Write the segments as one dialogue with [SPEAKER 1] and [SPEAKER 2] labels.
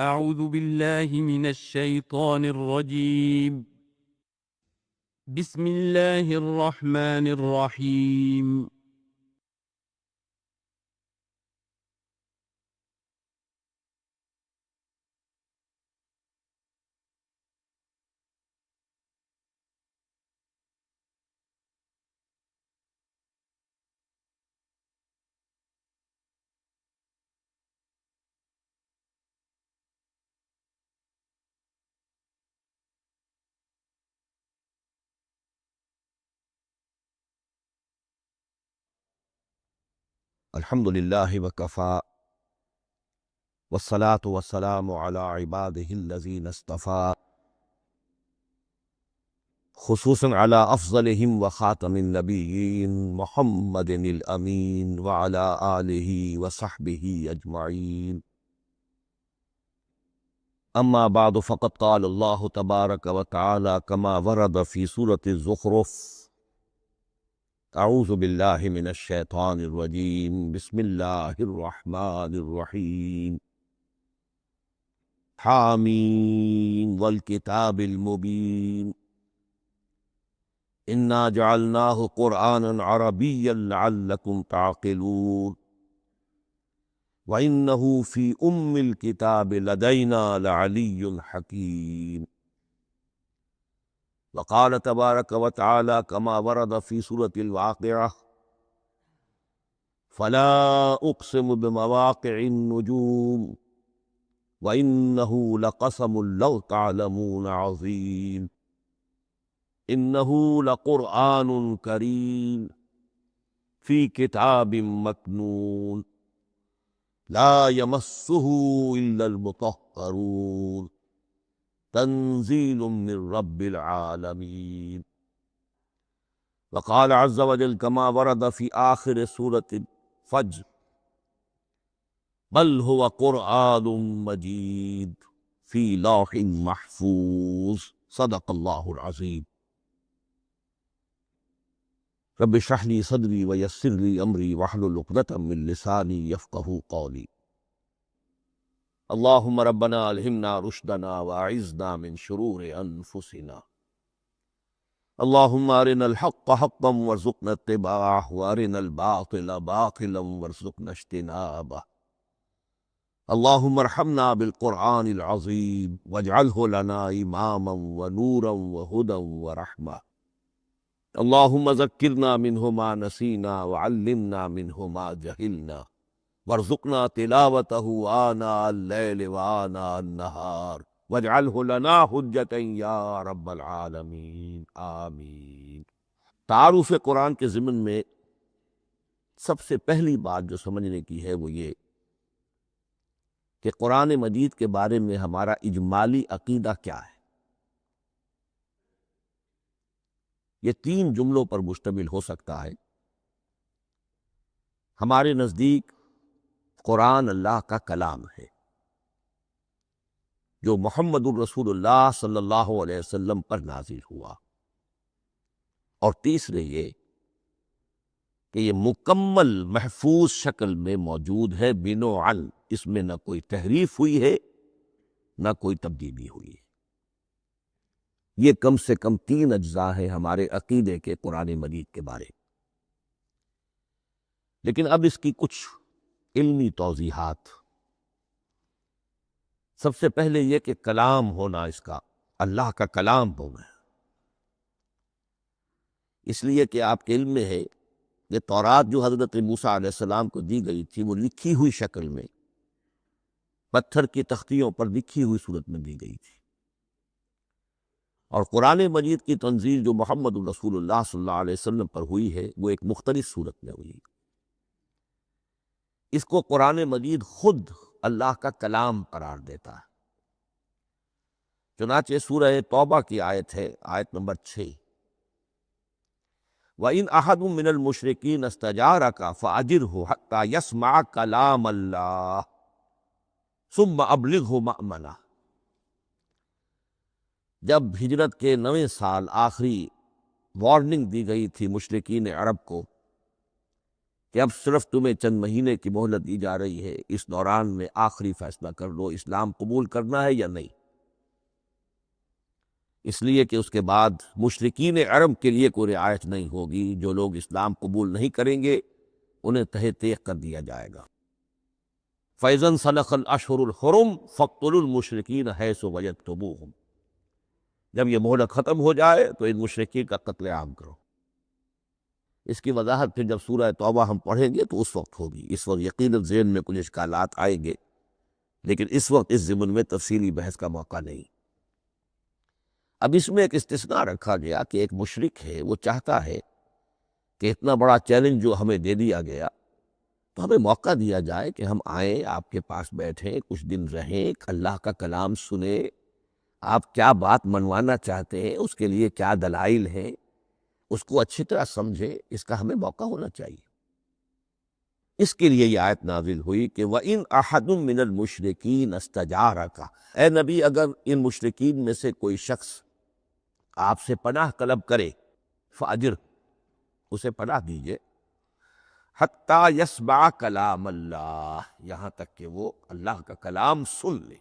[SPEAKER 1] أعوذ بالله من الشيطان الرجيم. بسم الله الرحمن الرحيم.
[SPEAKER 2] الحمد للہ وکفا والصلاة والسلام علی عباده الذین اصطفا، خصوصاً علی افضلہم وخاتم النبیین محمد الامین وعلی آلہ وصحبہ اجمعین. اما بعد فقد قال اللہ تبارک وتعالی کما ورد فی سورة الزخرف: اعوذ باللہ من الشیطان الرجیم، بسم اللہ الرحمن الرحیم. حامیم والکتاب المبین انا جعلناہ قرآنا عربیا لعلکم تعقلون وَإِنَّهُ فِي أُمِّ الْكِتَابِ لَدَيْنَا لَعَلِيٌّ حَكِيمٌ. وقال تبارک وتعالی کما ورد فی سورة الواقعہ: فلا اقسم بمواقع النجوم وإنه لقسم لو تعلمون عظیم انه لقرآن کریم فی کتاب مکنون لا یمسہ الا المطہرون تنزیل من رب العالمین. وقال عز وجل کما ورد فی آخر سورة الفجر: بل هو قرآن مجید فی لوح محفوظ. صدق اللہ العظیم. رب اشرح لی صدری ویسر لی امری واحلل عقدۃ من لسانی یفقہوا قولی. اللہم ربنا الہمنا رشدنا واعذنا من شرور انفسنا. اللہم ارنا الحق حقا وارزقنا اتباعہ وارنا الباطل باطلا وارزقنا اجتنابہ. اللہم ارحمنا بالقرآن العظیم واجعلہ لنا اماما ونورا وہدی ورحمہ. اللہم ذکرنا منہ ما نسینا وعلمنا منہ ما جہلنا وارزقنا تلاوتہ آناء اللیل وآناء النہار واجعلہ لنا حجتا یا رب العالمین، آمین. تعارف قرآن کے ضمن میں سب سے پہلی بات جو سمجھنے کی ہے وہ یہ کہ قرآن مجید کے بارے میں ہمارا اجمالی عقیدہ کیا ہے. یہ 3 جملوں پر مشتمل ہو سکتا ہے. ہمارے نزدیک قرآن اللہ کا کلام ہے جو محمد الرسول اللہ صلی اللہ علیہ وسلم پر نازل ہوا. اور تیسرے یہ کہ یہ مکمل محفوظ شکل میں موجود ہے بنوعن، اس میں نہ کوئی تحریف ہوئی ہے نہ کوئی تبدیلی ہوئی ہے. یہ کم سے کم 3 اجزاء ہیں ہمارے عقیدے کے قرآن مجید کے بارے. لیکن اب اس کی کچھ علمی توضیحات. سب سے پہلے یہ کہ کلام ہونا، اس کا اللہ کا کلام ہونا ہے، اس لیے کہ آپ کے علم میں ہے کہ تورات جو حضرت موسیٰ علیہ السلام کو دی گئی تھی وہ لکھی ہوئی شکل میں پتھر کی تختیوں پر لکھی ہوئی صورت میں دی گئی تھی، اور قرآن مجید کی تنزیل جو محمد الرسول اللہ صلی اللہ علیہ وسلم پر ہوئی ہے وہ ایک مختلف صورت میں ہوئی. اس کو قرآن مجید خود اللہ کا کلام قرار دیتا ہے. چنانچہ سورہ توبہ کی آیت ہے، آیت نمبر 6: وَإِنْ أَحَدٌ مِّنَ الْمُشْرِكِينَ اسْتَجَارَكَ فَأَجِرْهُ حَتَّى يَسْمَعَ كَلَامَ اللَّهِ ثُمَّ أَبْلِغْهُ مَأْمَنَهُ. جب ہجرت کے 9ویں سال آخری وارننگ دی گئی تھی مشرکین عرب کو کہ اب صرف تمہیں چند مہینے کی مہلت دی جا رہی ہے، اس دوران میں آخری فیصلہ کر لو اسلام قبول کرنا ہے یا نہیں، اس لیے کہ اس کے بعد مشرکین عرب کے لیے کوئی رعایت نہیں ہوگی، جو لوگ اسلام قبول نہیں کریں گے انہیں تہہ تیغ کر دیا جائے گا۔ فَإِذَا انْسَلَخَ الْأَشْهُرُ الْحُرُمُ فَاقْتُلُوا الْمُشْرِكِينَ حَيْثُ وَجَدتُّمُوهُمْ، جب یہ مہلت ختم ہو جائے تو ان مشرکین کا قتل عام کرو۔ اس کی وضاحت پھر جب سورہ توبہ ہم پڑھیں گے تو اس وقت ہوگی، اس وقت یقیناً ذہن میں کچھ اشکالات آئیں گے، لیکن اس وقت اس ضمن میں تفصیلی بحث کا موقع نہیں۔ اب اس میں ایک استثناء رکھا گیا کہ ایک مشرک ہے، وہ چاہتا ہے کہ اتنا بڑا چیلنج جو ہمیں دے دیا گیا تو ہمیں موقع دیا جائے کہ ہم آئیں، آپ کے پاس بیٹھیں، کچھ دن رہیں، اللہ کا کلام سنیں، آپ کیا بات منوانا چاہتے ہیں، اس کے لیے کیا دلائل ہیں، اس کو اچھی طرح سمجھیں، اس کا ہمیں موقع ہونا چاہیے۔ اس کے لیے یہ آیت نازل ہوئی کہ وَإِنْ أَحَدٌ مِّنَ الْمُشْرِكِينَ اسْتَجَارَكَ، اے نبی اگر ان مشرکین میں سے کوئی شخص آپ سے پناہ طلب کرے فَأَجِرْ، اسے پناہ دیجئے، حَتَّى يَسْمَعَ كَلَامَ اللَّهِ، یہاں تک کہ وہ اللہ کا کلام سن لے۔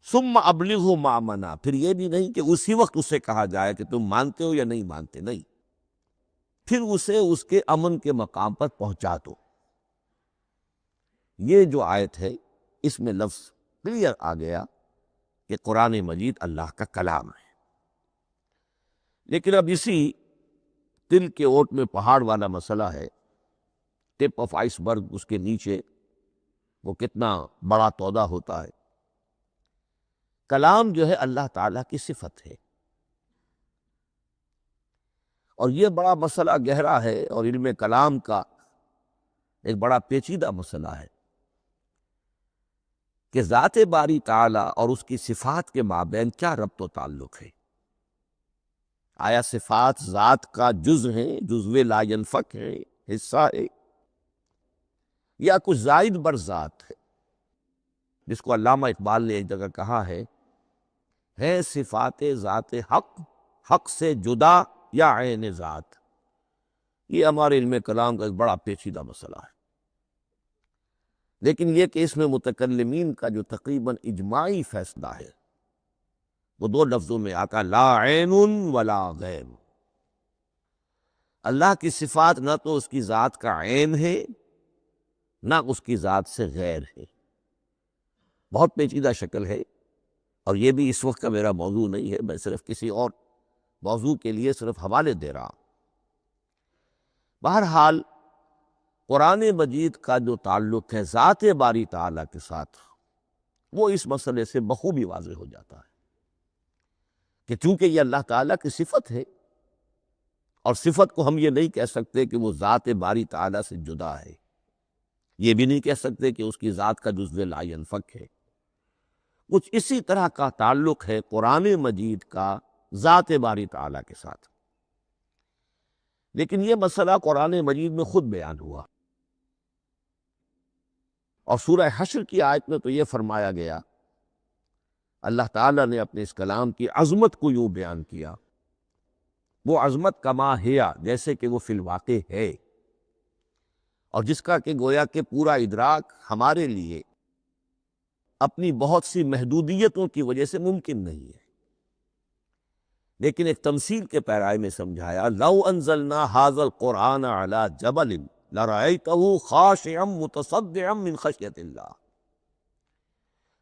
[SPEAKER 2] ثُمَّ أَبْلِغْهُ مَأْمَنَا، پھر یہ بھی نہیں کہ اسی وقت اسے کہا جائے کہ تم مانتے ہو یا نہیں مانتے، نہیں، پھر اسے اس کے امن کے مقام پر پہنچا دو۔ یہ جو آیت ہے اس میں لفظ کلیئر آ گیا کہ قرآن مجید اللہ کا کلام ہے۔ لیکن اب اسی تل کے اوٹ میں پہاڑ والا مسئلہ ہے، ٹپ آف آئس برگ، اس کے نیچے وہ کتنا بڑا تودا ہوتا ہے۔ کلام جو ہے اللہ تعالیٰ کی صفت ہے، اور یہ بڑا مسئلہ گہرا ہے، اور علم کلام کا ایک بڑا پیچیدہ مسئلہ ہے کہ ذات باری تعالیٰ اور اس کی صفات کے مابین کیا ربط و تعلق ہے۔ آیا صفات ذات کا جز ہیں، جزو لا ینفک ہے، حصہ ہے، یا کچھ زائد بر ذات ہے، جس کو علامہ اقبال نے ایک جگہ کہا ہے صفات ذات حق، حق سے جدا یا عین ذات۔ یہ ہمارے علم کلام کا ایک بڑا پیچیدہ مسئلہ ہے، لیکن یہ کہ اس میں متکلمین کا جو تقریباً اجماعی فیصلہ ہے وہ دو لفظوں میں آتا، لا عین ولا غیر۔ اللہ کی صفات نہ تو اس کی ذات کا عین ہے نہ اس کی ذات سے غیر ہے۔ بہت پیچیدہ شکل ہے، اور یہ بھی اس وقت کا میرا موضوع نہیں ہے، میں صرف کسی اور موضوع کے لیے صرف حوالے دے رہا ہوں۔ بہرحال قرآن مجید کا جو تعلق ہے ذات باری تعالیٰ کے ساتھ، وہ اس مسئلے سے بخوبی واضح ہو جاتا ہے کہ چونکہ یہ اللہ تعالیٰ کی صفت ہے، اور صفت کو ہم یہ نہیں کہہ سکتے کہ وہ ذات باری تعالیٰ سے جدا ہے، یہ بھی نہیں کہہ سکتے کہ اس کی ذات کا جزو لا ینفک ہے۔ کچھ اسی طرح کا تعلق ہے قرآن مجید کا ذات باری تعالیٰ کے ساتھ، لیکن یہ مسئلہ قرآن مجید میں خود بیان ہوا، اور سورہ حشر کی آیت میں تو یہ فرمایا گیا، اللہ تعالیٰ نے اپنے اس کلام کی عظمت کو یوں بیان کیا، وہ عظمت کما ہیا، جیسے کہ وہ فی الواقع ہے، اور جس کا کہ گویا کہ پورا ادراک ہمارے لیے اپنی بہت سی محدودیتوں کی وجہ سے ممکن نہیں ہے۔ لیکن ایک تمثیل کے پیرائے میں سمجھایا، لو انزلنا ھذا القرآن علی جبل لرأیتہ خاشعا متصدعا من خشیۃ اللہ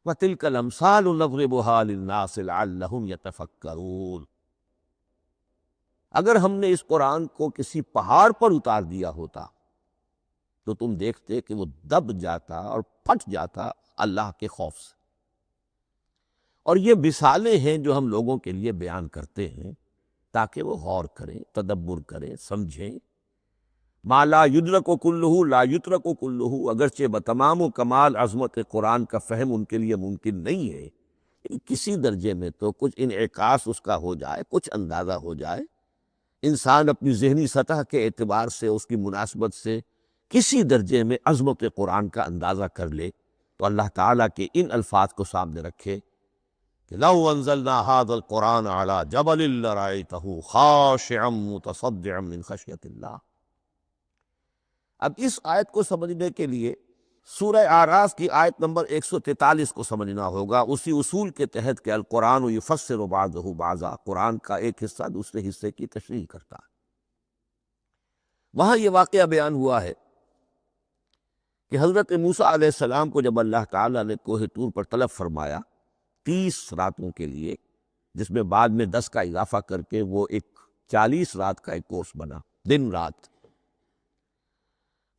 [SPEAKER 2] وتلک الامثال نضربها للناس لعلهم یتفکرون۔ اگر ہم نے اس قرآن کو کسی پہاڑ پر اتار دیا ہوتا تو تم دیکھتے کہ وہ دب جاتا اور پھٹ جاتا اللہ کے خوف سے۔ اور یہ مثالیں ہیں جو ہم لوگوں کے لیے بیان کرتے ہیں تاکہ وہ غور کریں، تدبر کریں، سمجھیں۔ ما لا یدرک کلہ لا یترک کلہ، اگرچہ بتمام و کمال عظمت قرآن کا فہم ان کے لیے ممکن نہیں ہے، لیکن کسی درجے میں تو کچھ انعکاس اس کا ہو جائے، کچھ اندازہ ہو جائے، انسان اپنی ذہنی سطح کے اعتبار سے اس کی مناسبت سے کسی درجے میں عظمت قرآن کا اندازہ کر لے، تو اللہ تعالیٰ کے ان الفاظ کو سامنے رکھے کہ لو انزلنا ھذا القرآن علی جبل لرأیتہ خاشعا متصدعا من خشیۃ اللہ۔ اب اس آیت کو سمجھنے کے لیے سورہ اعراف کی آیت نمبر 143 کو سمجھنا ہوگا، اسی اصول کے تحت کہ القرآن یفسر بعضہ بعضا، قرآن کا ایک حصہ دوسرے حصے کی تشریح کرتا ہے۔ وہاں یہ واقعہ بیان ہوا ہے کہ حضرت موسیٰ علیہ السلام کو جب اللہ تعالیٰ نے کوہ طور پر طلب فرمایا 30 راتوں کے لیے، جس میں بعد میں 10 کا اضافہ کر کے وہ ایک 40 رات کا ایک کورس بنا، دن رات۔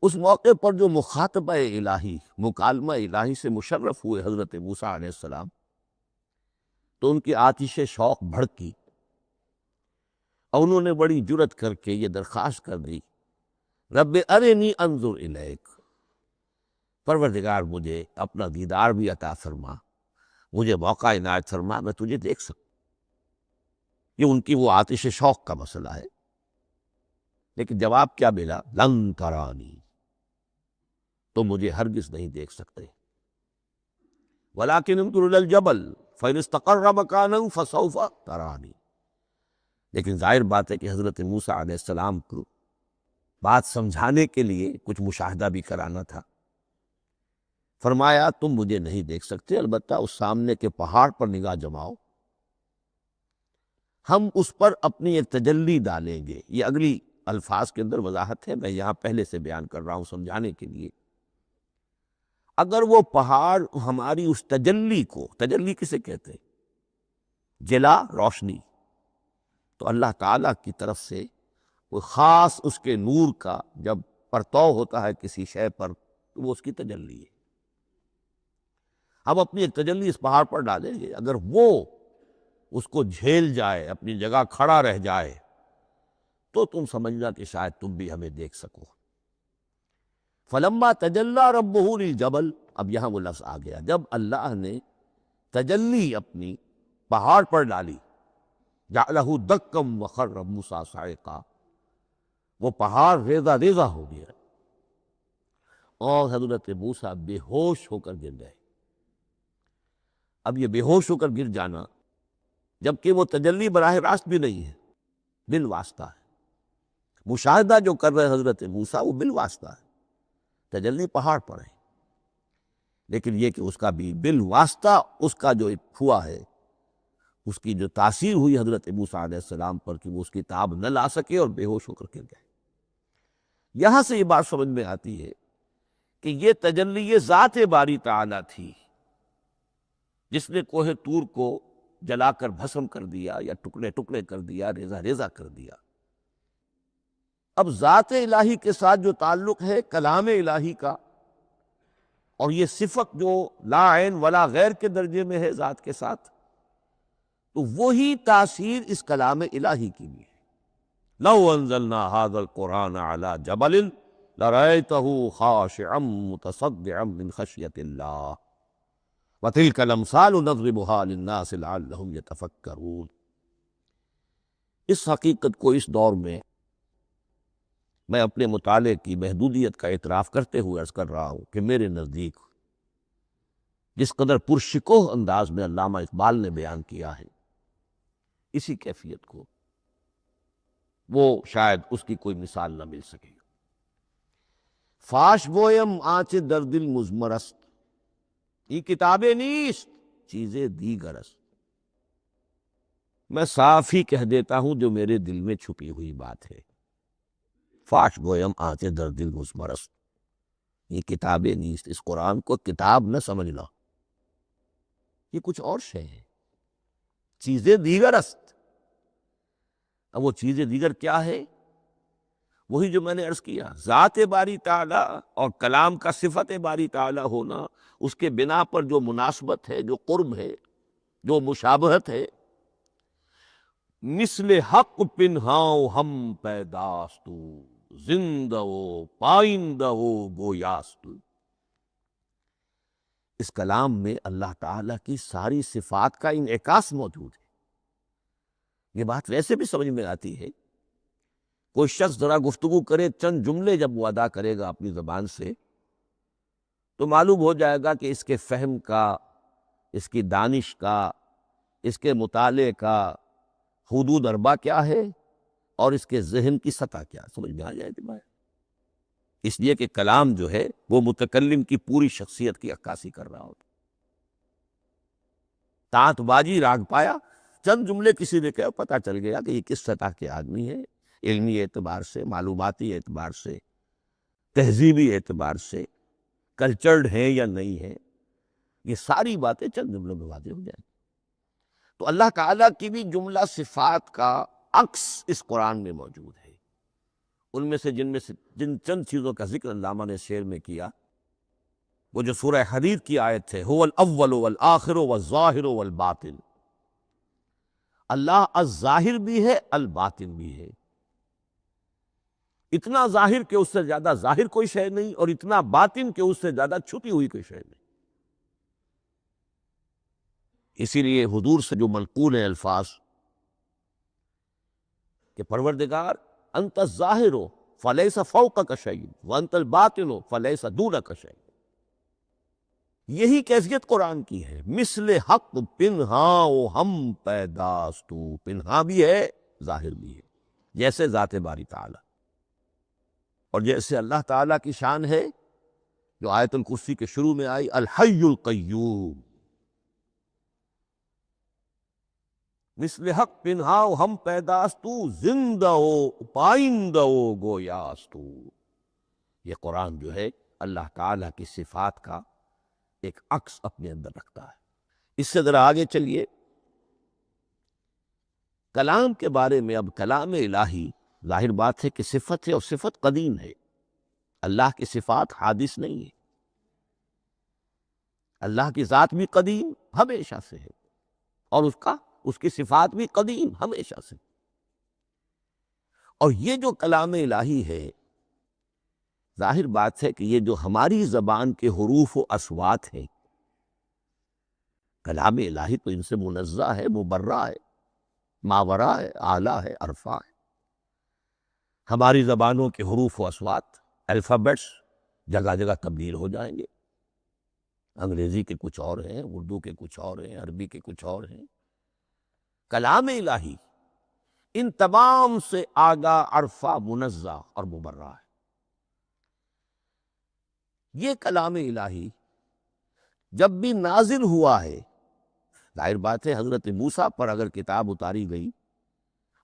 [SPEAKER 2] اس موقع پر جو مخاطبہ الہی، مکالمہ الہی سے مشرف ہوئے حضرت موسیٰ علیہ السلام، تو ان کی آتش شوق بھڑکی اور انہوں نے بڑی جرأت کر کے یہ درخواست کر دی، رب ارنی انظر الیک، پروردگار مجھے اپنا دیدار بھی عطا فرما، مجھے موقع عنایت فرما، میں تجھے دیکھ سکوں۔ یہ ان کی وہ آتش شوق کا مسئلہ ہے۔ لیکن جواب کیا ملا؟ لن ترانی، تو مجھے ہرگز نہیں دیکھ سکتے، ولیکن انظر الی الجبل فإن استقر مکانہ فسوف ترانی۔ لیکن ظاہر بات ہے کہ حضرت موسیٰ علیہ السلام کو بات سمجھانے کے لیے کچھ مشاہدہ بھی کرانا تھا۔ فرمایا تم مجھے نہیں دیکھ سکتے، البتہ اس سامنے کے پہاڑ پر نگاہ جماؤ، ہم اس پر اپنی ایک تجلی ڈالیں گے۔ یہ اگلی الفاظ کے اندر وضاحت ہے، میں یہاں پہلے سے بیان کر رہا ہوں سمجھانے کے لیے۔ اگر وہ پہاڑ ہماری اس تجلی کو، تجلی کسے کہتے ہیں؟ جلا، روشنی، تو اللہ تعالیٰ کی طرف سے وہ خاص اس کے نور کا جب پرتو ہوتا ہے کسی شے پر تو وہ اس کی تجلی ہے۔ ہم اپنی ایک تجلی اس پہاڑ پر ڈالیں گے، اگر وہ اس کو جھیل جائے، اپنی جگہ کھڑا رہ جائے، تو تم سمجھنا کہ شاید تم بھی ہمیں دیکھ سکو۔ فلما تجلی ربہ للجبل، اب یہاں وہ لفظ آ گیا، جب اللہ نے تجلی اپنی پہاڑ پر ڈالی، جعلہ دکا وخر موسیٰ صعقا، وہ پہاڑ ریزہ ریزہ ہو گیا اور حضرت موسیٰ بے ہوش ہو کر گر گئے۔ اب یہ بے ہوش ہو کر گر جانا، جبکہ وہ تجلی براہ راست بھی نہیں ہے، بالواسطہ ہے۔ مشاہدہ جو کر رہے حضرت موسیٰ وہ بالواسطہ ہے، تجلی پہاڑ پر ہے، لیکن یہ کہ اس کا بھی بالواسطہ اس کا جو ایک ہوا ہے، اس کی جو تاثیر ہوئی حضرت موسیٰ علیہ السلام پر کہ وہ اس کی تاب نہ لا سکے اور بے ہوش ہو کر گر گئے۔ یہاں سے یہ بات سمجھ میں آتی ہے کہ یہ تجلی یہ ذات باری تعالیٰ تھی جس نے کوہ طور کو جلا کر بھسم کر دیا یا ٹکڑے ٹکڑے کر دیا، ریزہ ریزہ کر دیا۔ اب ذات الہی کے ساتھ جو تعلق ہے کلام الہی کا، اور یہ صفت جو لا عین ولا غیر کے درجے میں ہے ذات کے ساتھ، تو وہی تاثیر اس کلام الہی کی بھی ہے۔ لو انزلنا هذا القرآن على جبل لرأيته خاشعا متصدعا من خشية الله وتلك الأمثال نضربها للناس لعلهم يتفكرون۔ اس حقیقت کو اس دور میں میں اپنے مطالعے کی محدودیت کا اعتراف کرتے ہوئے عرض کر رہا ہوں کہ میرے نزدیک جس قدر پرشکوہ انداز میں علامہ اقبال نے بیان کیا ہے، اسی کیفیت کو وہ شاید اس کی کوئی مثال نہ مل سکے۔ فاش گویم آنچ در دل مضمرست، یہ کتابیں نیست چیزیں دیگر است۔ میں صاف ہی کہہ دیتا ہوں جو میرے دل میں چھپی ہوئی بات ہے۔ فاش گویم آنچ در دل مضمرست، یہ کتابیں نیست، اس قرآن کو کتاب نہ سمجھنا، یہ کچھ اور شے ہے، چیزیں دیگر است۔ اب وہ چیزیں دیگر کیا ہے؟ وہی جو میں نے عرض کیا، ذات باری تعالیٰ اور کلام کا صفت باری تعالیٰ ہونا، اس کے بنا پر جو مناسبت ہے، جو قرب ہے، جو مشابہت ہے۔ مثل حق پنہاؤ ہم پیداستو، زندہ و پائندہ و گویاستو۔ اس کلام میں اللہ تعالیٰ کی ساری صفات کا انعکاس موجود ہے۔ یہ بات ویسے بھی سمجھ میں آتی ہے، کوئی شخص ذرا گفتگو کرے، چند جملے جب وہ ادا کرے گا اپنی زبان سے، تو معلوم ہو جائے گا کہ اس کے فہم کا، اس کی دانش کا، اس کے مطالعے کا حدود اربع کیا ہے اور اس کے ذہن کی سطح کیا، سمجھ میں آ جائے گی بات۔ اس لیے کہ کلام جو ہے وہ متکلم کی پوری شخصیت کی عکاسی کر رہا ہوتا. تانت بازی راگ پایا، چند جملے کسی نے کہا، پتہ چل گیا کہ یہ کس سطح کے آدمی ہے، علمی اعتبار سے، معلوماتی اعتبار سے، تہذیبی اعتبار سے، کلچرڈ ہیں یا نہیں ہیں. یہ ساری باتیں چند جملوں میں واضح ہو جائیں. تو اللہ تعالیٰ کی بھی جملہ صفات کا عکس اس قرآن میں موجود ہے. ان میں سے جن چند چیزوں کا ذکر علامہ نے شعر میں کیا، وہ جو سورہ حدید کی آیت ہے، هو الاول والآخر والظاہر والباطن. اللہ الظاہر بھی ہے، الباطن بھی ہے. اتنا ظاہر کہ اس سے زیادہ ظاہر کوئی شے نہیں، اور اتنا باطن کہ اس سے زیادہ چھپی ہوئی کوئی شے نہیں. اسی لیے حضور سے جو منقول ہیں الفاظ کہ پروردگار انت الظاہر فلیس فوقک شیء وانت الباطن فلیس دونک شیء. یہی کیفیت قرآن کی ہے. مثل حق پنہاں و ہم پیداستو، پنہاں بھی ہے، ظاہر بھی ہے، جیسے ذات باری تعالی. اور جیسے اللہ تعالیٰ کی شان ہے جو آیت الکرسی کے شروع میں آئی، الحی القیوم. مثل حق پنہاں و ہم پیداستو، زندہ و پائندہ و گویاستو. یہ قرآن جو ہے اللہ تعالیٰ کی صفات کا ایک عکس اپنے اندر رکھتا ہے. اس سے ذرا آگے چلیے. کلام کے بارے میں اب کلام الہی ظاہر بات ہے کہ صفت ہے، اور صفت قدیم ہے. اللہ کی صفات حادث نہیں ہے. اللہ کی ذات بھی قدیم ہمیشہ سے ہے، اور اس کی صفات بھی قدیم ہمیشہ سے. اور یہ جو کلام الہی ہے، ظاہر بات ہے کہ یہ جو ہماری زبان کے حروف و اصوات ہیں، کلام الہی تو ان سے منزہ ہے، مبرہ ہے، ماورا ہے، اعلیٰ ہے، عرفہ ہے. ہماری زبانوں کے حروف و اصوات، الفابیٹس جگہ جگہ تبدیل ہو جائیں گے. انگریزی کے کچھ اور ہیں، اردو کے کچھ اور ہیں، عربی کے کچھ اور ہیں. کلام الہی ان تمام سے آگاہ، عرفہ، منزہ اور مبرہ ہے. یہ کلام الہی جب بھی نازل ہوا ہے، ظاہر بات ہے حضرت موسیٰ پر اگر کتاب اتاری گئی،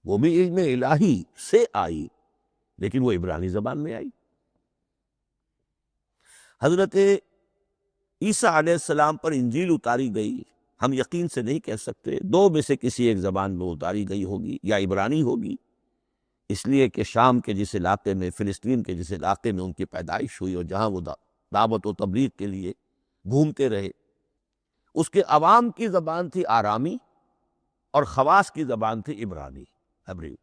[SPEAKER 2] وہ بھی علم الہی سے آئی، لیکن وہ عبرانی زبان میں آئی. حضرت عیسیٰ علیہ السلام پر انجیل اتاری گئی، ہم یقین سے نہیں کہہ سکتے، دو میں سے کسی ایک زبان میں اتاری گئی ہوگی، یا عبرانی ہوگی، اس لیے کہ شام کے جس علاقے میں، فلسطین کے جس علاقے میں ان کی پیدائش ہوئی، اور جہاں وہ دعوت و تبلیغ کے لیے گھومتے رہے، اس کے عوام کی زبان تھی آرامی، اور خواص کی زبان تھی عبرانی، ہیبریو.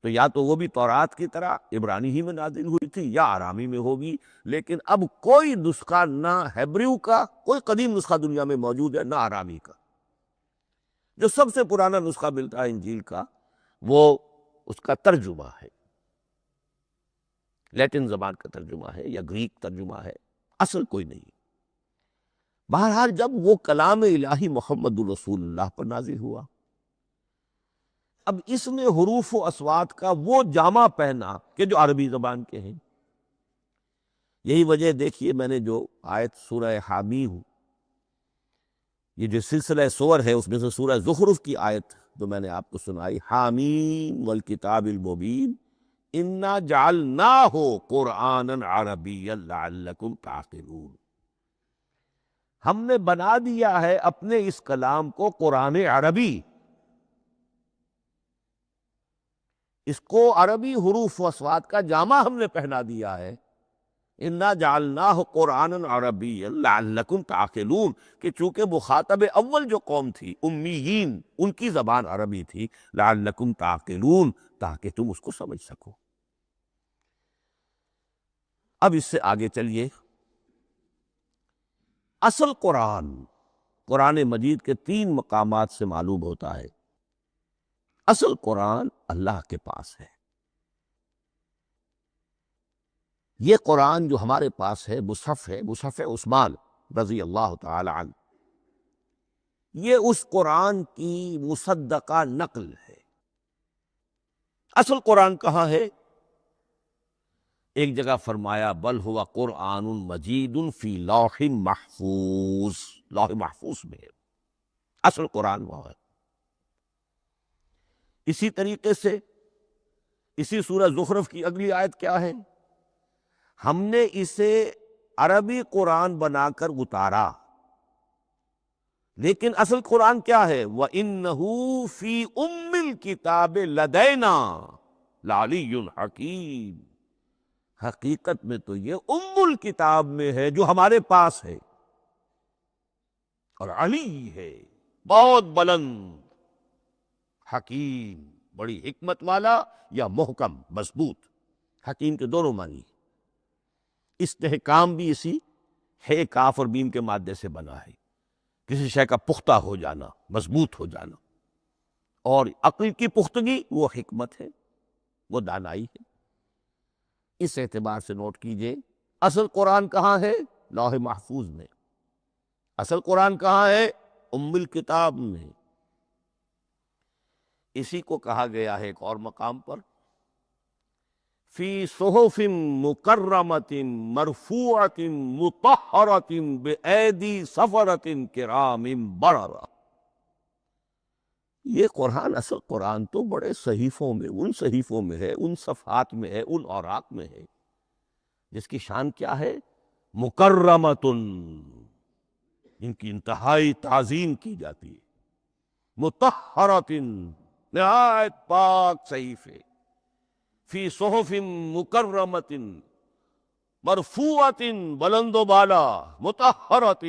[SPEAKER 2] تو یا تو وہ بھی تورات کی طرح عبرانی ہی میں نازل ہوئی تھی، یا آرامی میں ہوگی. لیکن اب کوئی نسخہ نہ ہیبریو کا، کوئی قدیم نسخہ دنیا میں موجود ہے، نہ آرامی کا. جو سب سے پرانا نسخہ ملتا ہے انجیل کا، وہ اس کا ترجمہ ہے، لیٹن زبان کا ترجمہ ہے، یا گریک ترجمہ ہے، اصل کوئی نہیں. بہرحال جب وہ کلام الہی محمد الرسول اللہ پر نازل ہوا، اب اس نے حروف و اصوات کا وہ جامہ پہنا کہ جو عربی زبان کے ہیں. یہی وجہ دیکھیے، میں نے جو آیت سورہ حامیم، یہ جو سلسلہ سور ہے اس میں سے سورہ زخرف کی آیت جو میں نے آپ کو سنائی، حامیم والکتاب المبین انا جعلناہ قرآنا عربیا لعلکم تعقلون. ہم نے بنا دیا ہے اپنے اس کلام کو قرآن عربی، اس کو عربی حروف و اصوات کا جامہ ہم نے پہنا دیا ہے. انا جعلناہ قرآنا عربیا لعلکم تعقلون، کہ چونکہ مخاطب اول جو قوم تھی امیین، ان کی زبان عربی تھی، لعلکم تعقلون، تاکہ تم اس کو سمجھ سکو. اب اس سے آگے چلیے. اصل قرآن مجید کے 3 مقامات سے معلوم ہوتا ہے. اصل قرآن اللہ کے پاس ہے. یہ قرآن جو ہمارے پاس ہے، مصحف ہے، مصحف عثمان رضی اللہ تعالی عنہ، یہ اس قرآن کی مصدقہ نقل ہے. اصل قرآن کہاں ہے؟ ایک جگہ فرمایا بل ہوا قرآن مجید فی لوح محفوظ، لوح محفوظ میں ہے، اصل قرآن وہ ہے۔ اسی طریقے سے اسی سورہ زخرف کی اگلی آیت کیا ہے؟ ہم نے اسے عربی قرآن بنا کر اتارا، لیکن اصل قرآن کیا ہے؟ وَإِنَّهُ فِي أُمِّ الْكِتَابِ لَدَيْنَا لَعَلِيٌّ حَكِيمٌ، حقیقت میں تو یہ ام الکتاب میں ہے جو ہمارے پاس ہے، اور علی ہے بہت بلند، حکیم بڑی حکمت والا، یا محکم مضبوط، حکیم کے دونوں معنی۔ استحکام بھی اسی ہے کاف اور بیم کے مادے سے بنا ہے، کسی شے کا پختہ ہو جانا، مضبوط ہو جانا، اور عقل کی پختگی وہ حکمت ہے، وہ دانائی ہے۔ اس اعتبار سے نوٹ کیجئے اصل قرآن کہاں ہے؟ لوح محفوظ میں۔ اصل قرآن کہاں ہے؟ ام الکتاب میں۔ اسی کو کہا گیا ہے ایک اور مقام پر فی صحف مکرمۃ مرفوعۃ مطہرۃ بایدی سفرۃ کرام بررہ۔ یہ قرآن، اصل قرآن تو بڑے صحیفوں میں، ان صحیفوں میں ہے، ان صفحات میں ہے، ان اوراق میں ہے، جس کی شان کیا ہے؟ مکرمۃ، ان کی انتہائی تعظیم کی جاتی ہے، مطہرۃ، نہایت پاک صحیفے، فی صحف مکرمۃ، مرفوعۃ بلند و بالا، مطہرۃ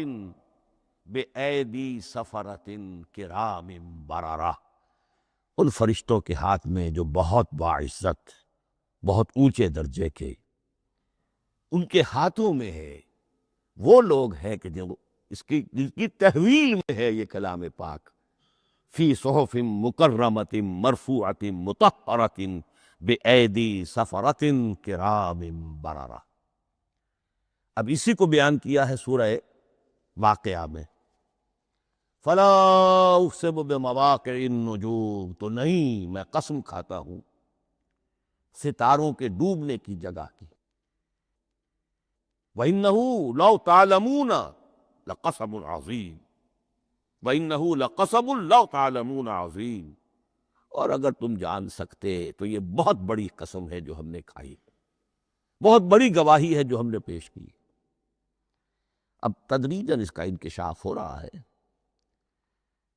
[SPEAKER 2] بِأَيْدِي سَفَرَةٍ کرام بررہ، ان فرشتوں کے ہاتھ میں جو بہت باعزت، بہت اونچے درجے کے، ان کے ہاتھوں میں ہے۔ وہ لوگ ہیں کہ جو جن کی تحویل میں ہے یہ کلام پاک، فی صحف مکرمۃ مرفوعۃ مطہرۃ بِأَيْدِي سَفَرَةٍ کرام بررہ۔ اب اسی کو بیان کیا ہے سورہ واقعہ میں، فلا اقسم بمواقع النجوم، تو نہیں، میں قسم کھاتا ہوں ستاروں کے ڈوبنے کی جگہ کی۔ وَإِنَّهُ لَوْ تَعْلَمُونَ لَقَسَمٌ عَظِيمٌ، وَإِنَّهُ لَقَسَمٌ لَوْ تَعْلَمُونَ عَظِيمٌ، اور اگر تم جان سکتے تو یہ بہت بڑی قسم ہے جو ہم نے کھائی، بہت بڑی گواہی ہے جو ہم نے پیش کی۔ اب تدریجاً اس کا انکشاف ہو رہا ہے۔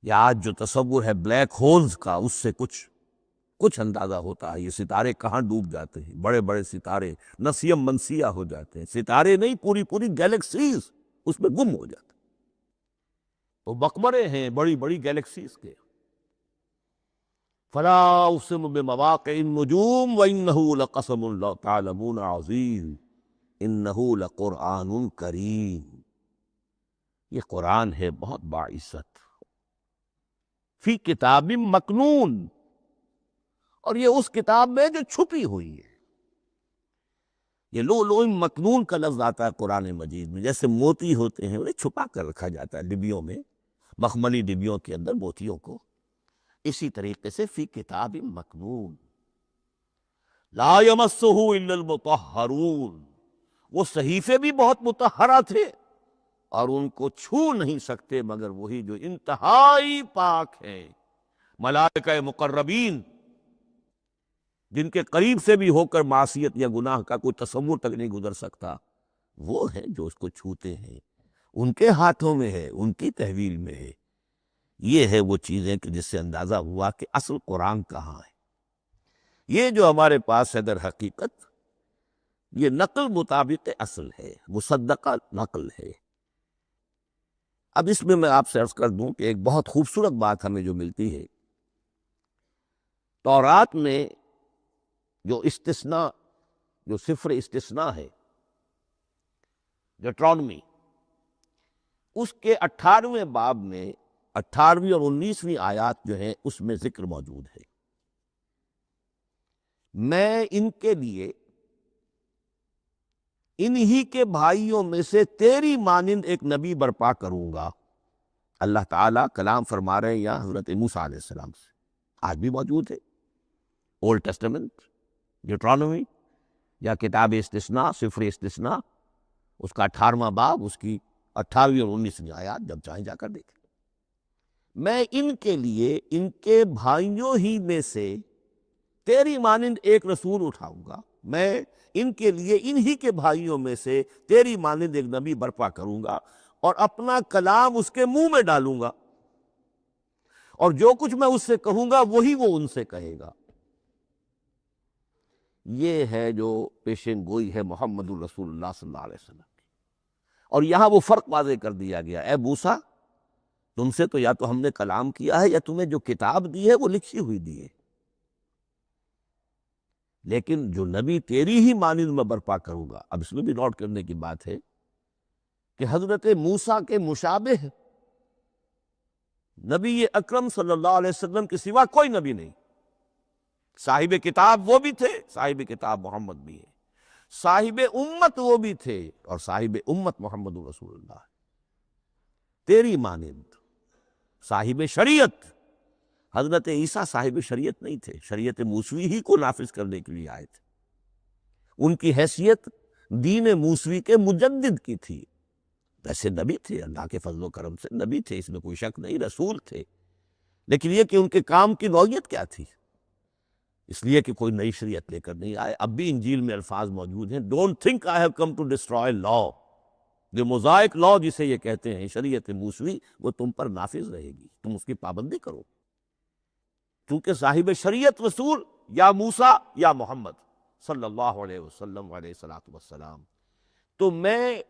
[SPEAKER 2] یہ آج جو تصور ہے بلیک ہولز کا، اس سے کچھ اندازہ ہوتا ہے یہ ستارے کہاں ڈوب جاتے ہیں، بڑے بڑے ستارے نسیم منسیہ ہو جاتے ہیں، ستارے نہیں، پوری گیلیکسیز اس میں گم ہو جاتے ہیں، وہ مقبرے ہیں بڑی بڑی گیلیکسیز کے۔ فلا اقسم بمواقع النجوم وانه لقسم لو تعلمون عظیم انه لقرآن کریم، یہ قرآن ہے بہت باعزت، فی کتاب مکنون، اور یہ اس کتاب میں جو چھپی ہوئی ہے۔ یہ لؤلؤ مکنون کا لفظ آتا ہے قرآن مجید میں، جیسے موتی ہوتے ہیں انہیں چھپا کر رکھا جاتا ہے ڈبیوں میں، مخملی ڈبیوں کے اندر موتیوں کو، اسی طریقے سے فی کتاب مکنون لا یمسہ الا المطہرون، وہ صحیفے بھی بہت مطہرہ تھے اور ان کو چھو نہیں سکتے مگر وہی جو انتہائی پاک ہیں، ملائکہ مقربین، جن کے قریب سے بھی ہو کر معصیت یا گناہ کا کوئی تصور تک نہیں گزر سکتا، وہ ہیں جو اس کو چھوتے ہیں، ان کے ہاتھوں میں ہے، ان کی تحویل میں ہے۔ یہ ہے وہ چیزیں کہ جس سے اندازہ ہوا کہ اصل قرآن کہاں ہے۔ یہ جو ہمارے پاس ہے در حقیقت یہ نقل مطابق اصل ہے، مصدقہ نقل ہے۔ اب اس میں آپ سے عرض کر دوں کہ ایک بہت خوبصورت بات ہمیں جو ملتی ہے، تورات میں جو استثناء، جو صفر استثناء ہے، ڈیوٹرانومی، اس کے 18ویں باب میں 18ویں اور 19ویں آیات جو ہیں اس میں ذکر موجود ہے، میں ان کے لیے انہی کے بھائیوں میں سے تیری مانند ایک نبی برپا کروں گا۔ اللہ تعالیٰ کلام فرما رہے ہیں یہاں حضرت موسیٰ علیہ السلام سے، آج بھی موجود ہے، اولڈ ٹیسٹمنٹ، ڈیوٹرانومی، یا کتاب استثناء صفر استثناء، اس کا 18واں باب، اس کی 18ویں اور 19ویں آیات، جب چاہیں جا کر دیکھیں۔ میں ان کے لیے ان کے بھائیوں ہی میں سے تیری مانند ایک رسول اٹھاؤں گا، میں ان کے لیے انہی کے بھائیوں میں سے تیری مانند ایک نبی برپا کروں گا، اور اپنا کلام اس کے منہ میں ڈالوں گا، اور جو کچھ میں اس سے کہوں گا وہی وہ ان سے کہے گا۔ یہ ہے جو پیشین گوئی ہے محمد الرسول اللہ صلی اللہ علیہ وسلم کی۔ اور یہاں وہ فرق واضح کر دیا گیا، اے موسیٰ، تم سے تو یا تو ہم نے کلام کیا ہے، یا تمہیں جو کتاب دی ہے وہ لکھی ہوئی دی ہے، لیکن جو نبی تیری ہی مانند میں برپا کروں گا۔ اب اس میں بھی نوٹ کرنے کی بات ہے کہ حضرت موسیٰ کے مشابہ نبی اکرم صلی اللہ علیہ وسلم کے سوا کوئی نبی نہیں۔ صاحب کتاب وہ بھی تھے، صاحب کتاب محمد بھی ہے، صاحب امت وہ بھی تھے، اور صاحب امت محمد رسول اللہ ہے، تیری مانند صاحب شریعت۔ حضرت عیسیٰ صاحب شریعت نہیں تھے، شریعت موسوی ہی کو نافذ کرنے کے لیے آئے تھے۔ ان کی حیثیت دین موسوی کے مجدد کی تھی۔ ویسے نبی تھے، اللہ کے فضل و کرم سے نبی تھے، اس میں کوئی شک نہیں، رسول تھے، لیکن یہ کہ ان کے کام کی نوعیت کیا تھی؟ اس لیے کہ کوئی نئی شریعت لے کر نہیں آئے۔ اب بھی انجیل میں الفاظ موجود ہیں، don't think I have come to destroy law, جو موزائک لا جسے یہ کہتے ہیں، شریعت موسوی، وہ تم پر نافذ رہے گی، تم اس کی پابندی کرو، کیونکہ صاحب شریعت رسول یا موسیٰ یا محمد صلی اللہ علیہ وسلم علیہ الصلوۃ والسلام۔ تو میں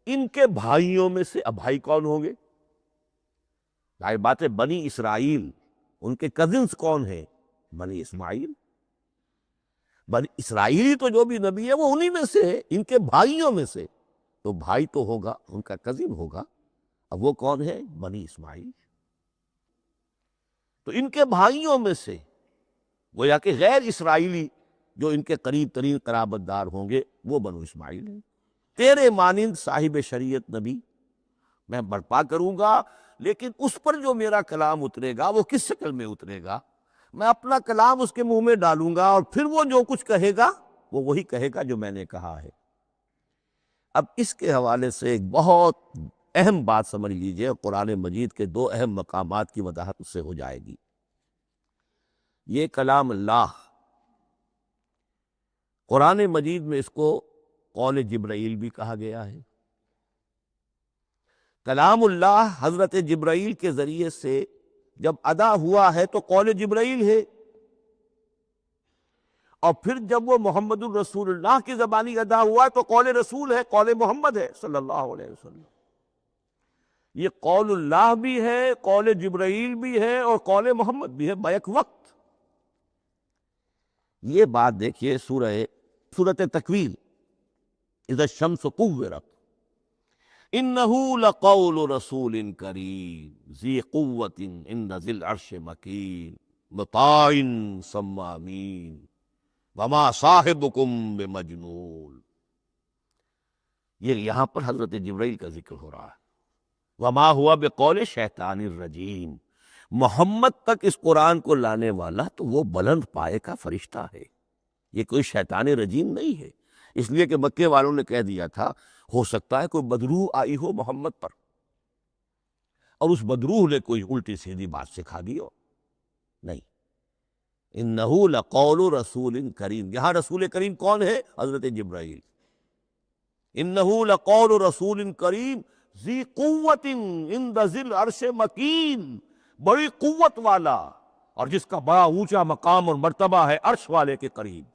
[SPEAKER 2] ان کے بھائیوں میں سے، اب بھائی کون ہوں گے؟ ظاہر بات ہے بنی اسرائیل، ان کے کزنز کون ہیں؟ بنی اسماعیل۔ بنی اسرائیلی تو جو بھی نبی ہے وہ انہی میں سے ہے، ان کے بھائیوں میں سے، تو بھائی تو ہوگا، ان کا کزن ہوگا، اب وہ کون ہے؟ بنی اسماعیل۔ تو ان کے بھائیوں میں سے گویا کہ غیر اسرائیلی جو ان کے قریب ترین قرابت دار ہوں گے وہ بنو اسماعیل ہیں۔ تیرے مانند صاحب شریعت نبی میں برپا کروں گا، لیکن اس پر جو میرا کلام اترے گا وہ کس شکل میں اترے گا؟ میں اپنا کلام اس کے منہ میں ڈالوں گا، اور پھر وہ جو کچھ کہے گا وہ وہی کہے گا جو میں نے کہا ہے۔ اب اس کے حوالے سے ایک بہت اہم بات سمجھ لیجئے، قرآن مجید کے دو اہم مقامات کی وضاحت اس سے ہو جائے گی۔ یہ کلام اللہ، قرآن مجید میں اس کو قول جبرائیل بھی کہا گیا ہے۔ کلام اللہ حضرت جبرائیل کے ذریعے سے جب ادا ہوا ہے تو قول جبرائیل ہے، اور پھر جب وہ محمد الرسول اللہ کی زبانی ادا ہوا ہے تو قول رسول ہے، قول محمد ہے صلی اللہ علیہ وسلم۔ یہ قول اللہ بھی ہے، قول جبرائیل بھی ہے، اور قول محمد بھی ہے بیک وقت۔ یہ بات دیکھیے سورۃ تکویر، اذا الشمس کورت، انہ لقول رسول کریم ذی قوت عند ذی العرش مکین مطاع ثم امین وما صاحبکم بمجنون۔ یہ یہاں پر حضرت جبرائیل کا ذکر ہو رہا ہے۔ وما ہوا بقول شیطان الرجیم، محمد تک اس قرآن کو لانے والا تو وہ بلند پائے کا فرشتہ ہے، یہ کوئی شیطان رجیم نہیں ہے۔ اس لیے کہ مکے والوں نے کہہ دیا تھا ہو سکتا ہے کوئی بدروح آئی ہو محمد پر، اور اس بدروح نے کوئی الٹی سیدھی بات سکھا دی ہو، نہیں۔ انہ لقول رسول کریم، یہاں رسول کریم کون ہے؟ حضرت جبرائیل۔ انہ لقول رسول کریم ذی قوت عند ذی العرش مکین، بڑی قوت والا، اور جس کا بڑا اونچا مقام اور مرتبہ ہے عرش والے کے قریب۔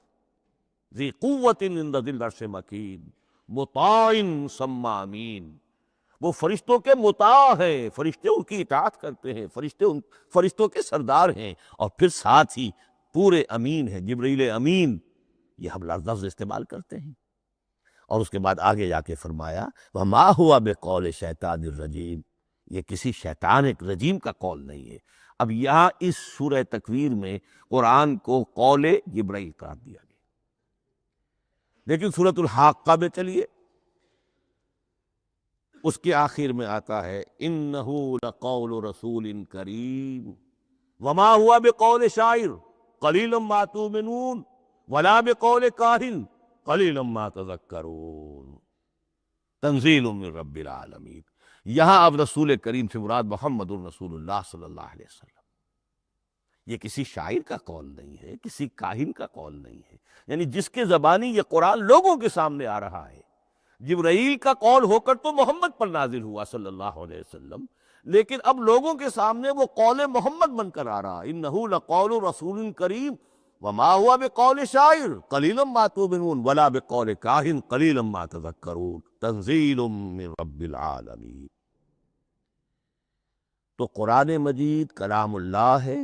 [SPEAKER 2] ذی قوت عند ذی العرش مکین مطاع ثم امین، وہ فرشتوں کے مطاع ہیں، فرشتے ان کی اطاعت کرتے ہیں، فرشتوں کے سردار ہیں، اور پھر ساتھ ہی پورے امین ہیں، جبرائیل امین، یہ ہم لفظ استعمال کرتے ہیں۔ اور اس کے بعد آگے جا کے فرمایا وما ہوا بقول شیطان الرجیم، یہ کسی شیطان ایک رجیم کا قول نہیں ہے۔ اب یہاں اس سورہ تکویر میں قرآن کو قول جبرائیل قرار دیا گیا، لیکن سورۃ الحاقہ میں چلیے، اس کے آخر میں آتا ہے انہ لقول رسول کریم وما ہوا بقول شاعر قلیلا ما تؤمنون ولا بقول کاہن قلیلا ما تذکرون تنزیل من رب العالمین۔ یہاں اب رسول کریم سے مراد محمد الرسول اللہ صلی اللہ علیہ وسلم۔ یہ کسی شاعر کا قول نہیں ہے، کسی کاہن کا قول نہیں ہے، یعنی جس کے زبانی یہ قرآن لوگوں کے سامنے آ رہا ہے۔ جبرائیل کا قول ہو کر تو محمد پر نازل ہوا صلی اللہ علیہ وسلم، لیکن اب لوگوں کے سامنے وہ قول محمد بن کر آ رہا۔ انہ لقول رسول کریم وما هو بقول شاعر قلیلا ما تؤمنون ولا بقول کاہن قلیلا ما تذکرون تنزیل من رب العالمین۔ تو قرآن مجید کلام اللہ ہے،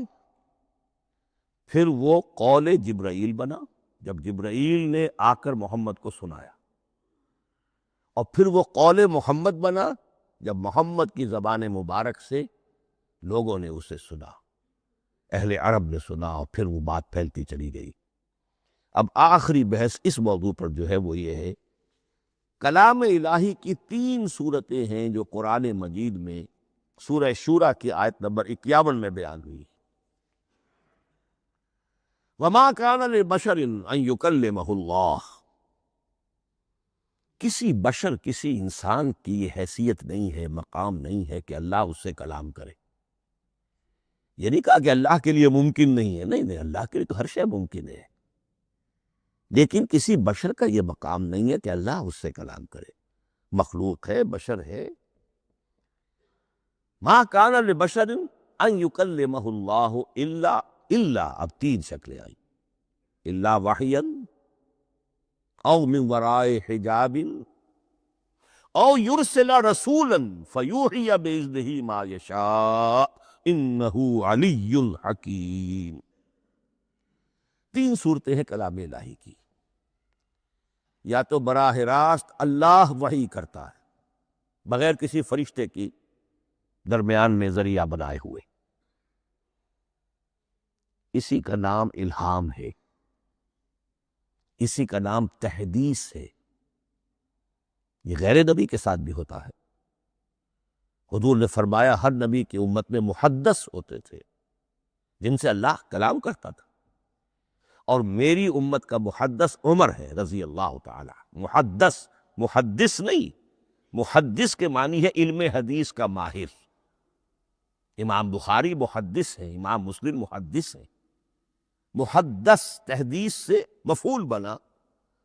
[SPEAKER 2] پھر وہ قول جبرائیل بنا جب جبرائیل نے آ کر محمد کو سنایا، اور پھر وہ قول محمد بنا جب محمد کی زبان مبارک سے لوگوں نے اسے سنا، اہل عرب نے سنا، اور پھر وہ بات پھیلتی چلی گئی۔ اب آخری بحث اس موضوع پر جو ہے وہ یہ ہے، کلام الہی کی 3 صورتیں ہیں جو قرآن مجید میں سورہ شورى کی آیت نمبر 51 میں بیان ہوئی۔ وَمَا كَانَ لِبَشَرٍ أَن يُكَلِّمَهُ اللَّهُ، کسی بشر، کسی انسان کی یہ حیثیت نہیں ہے، مقام نہیں ہے کہ اللہ اس سے کلام کرے۔ یہ نہیں کہا کہ اللہ کے لیے ممکن نہیں ہے، نہیں، اللہ کے لیے تو ہر شے ممکن ہے، لیکن کسی بشر کا یہ مقام نہیں ہے کہ اللہ اس سے کلام کرے۔ مخلوق ہے، بشر ہے۔ مَا كَانَ لِبَشَرٍ أَن يُكَلِّمَهُ اللَّهُ إِلَّا اب 3 شکلیں آئیں، إِلَّا وَحْيًا او من وراء حجاب او يرسل رسولا فیوحی بإذنہ ما یشاء انہ علی حکیم۔ 3 صورتیں ہیں کلام الہی کی، یا تو براہ راست اللہ وحی کرتا ہے بغیر کسی فرشتے کی درمیان میں ذریعہ بنائے ہوئے، اسی کا نام الہام ہے، اسی کا نام تحدیث ہے۔ یہ غیر نبی کے ساتھ بھی ہوتا ہے۔ حضور نے فرمایا ہر نبی کی امت میں محدث ہوتے تھے جن سے اللہ کلام کرتا تھا، اور میری امت کا محدث عمر ہے رضی اللہ تعالی۔ محدث، محدث نہیں، محدث کے معنی ہے علم حدیث کا ماہر۔ امام بخاری محدث ہے، امام مسلم محدث ہے۔ محدث تحدیث سے مفعول بنا،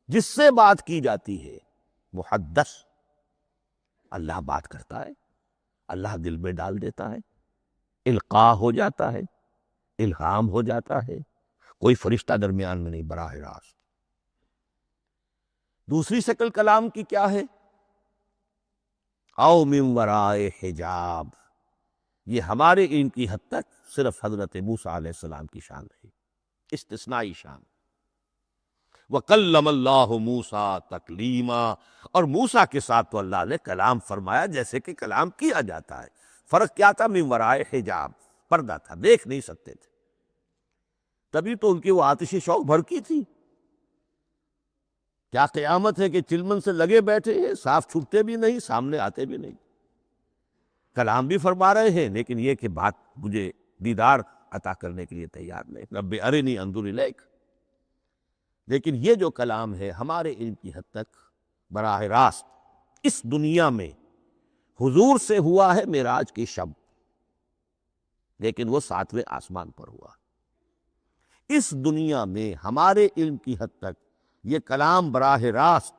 [SPEAKER 2] جس سے بات کی جاتی ہے، محدث۔ اللہ بات کرتا ہے، اللہ دل میں ڈال دیتا ہے، القاء ہو جاتا ہے، الہام ہو جاتا ہے، کوئی فرشتہ درمیان میں نہیں، براہ راست۔ دوسری شکل کلام کی کیا ہے؟ او من ورائے حجاب، یہ ہمارے علم کی حد تک صرف حضرت موسیٰ علیہ السلام کی شان ہے، استثنائی شان۔ وَكَلَّمَ اللَّهُ مُوسَىٰ تَكْلِيمًا، اور موسیٰ کے ساتھ تو اللہ نے کلام فرمایا جیسے کہ کلام کیا جاتا ہے۔ فرق کیا تھا؟ من ورائے حجاب، پردہ تھا، دیکھ نہیں سکتے تھے، تبھی تو ان کی وہ آتش شوق بھڑکی تھی۔ کیا قیامت ہے کہ چلمن سے لگے بیٹھے ہیں، صاف چھٹتے بھی نہیں، سامنے آتے بھی نہیں، کلام بھی فرما رہے ہیں، لیکن یہ کہ بات مجھے دیدار عطا کرنے کے لیے تیار نہیں، رب ارنی انظر الیک۔ لیکن یہ جو کلام ہے ہمارے علم کی حد تک براہ راست اس دنیا میں حضور سے ہوا ہے معراج کی شب، لیکن وہ 7ویں آسمان پر ہوا۔ اس دنیا میں ہمارے علم کی حد تک یہ کلام براہ راست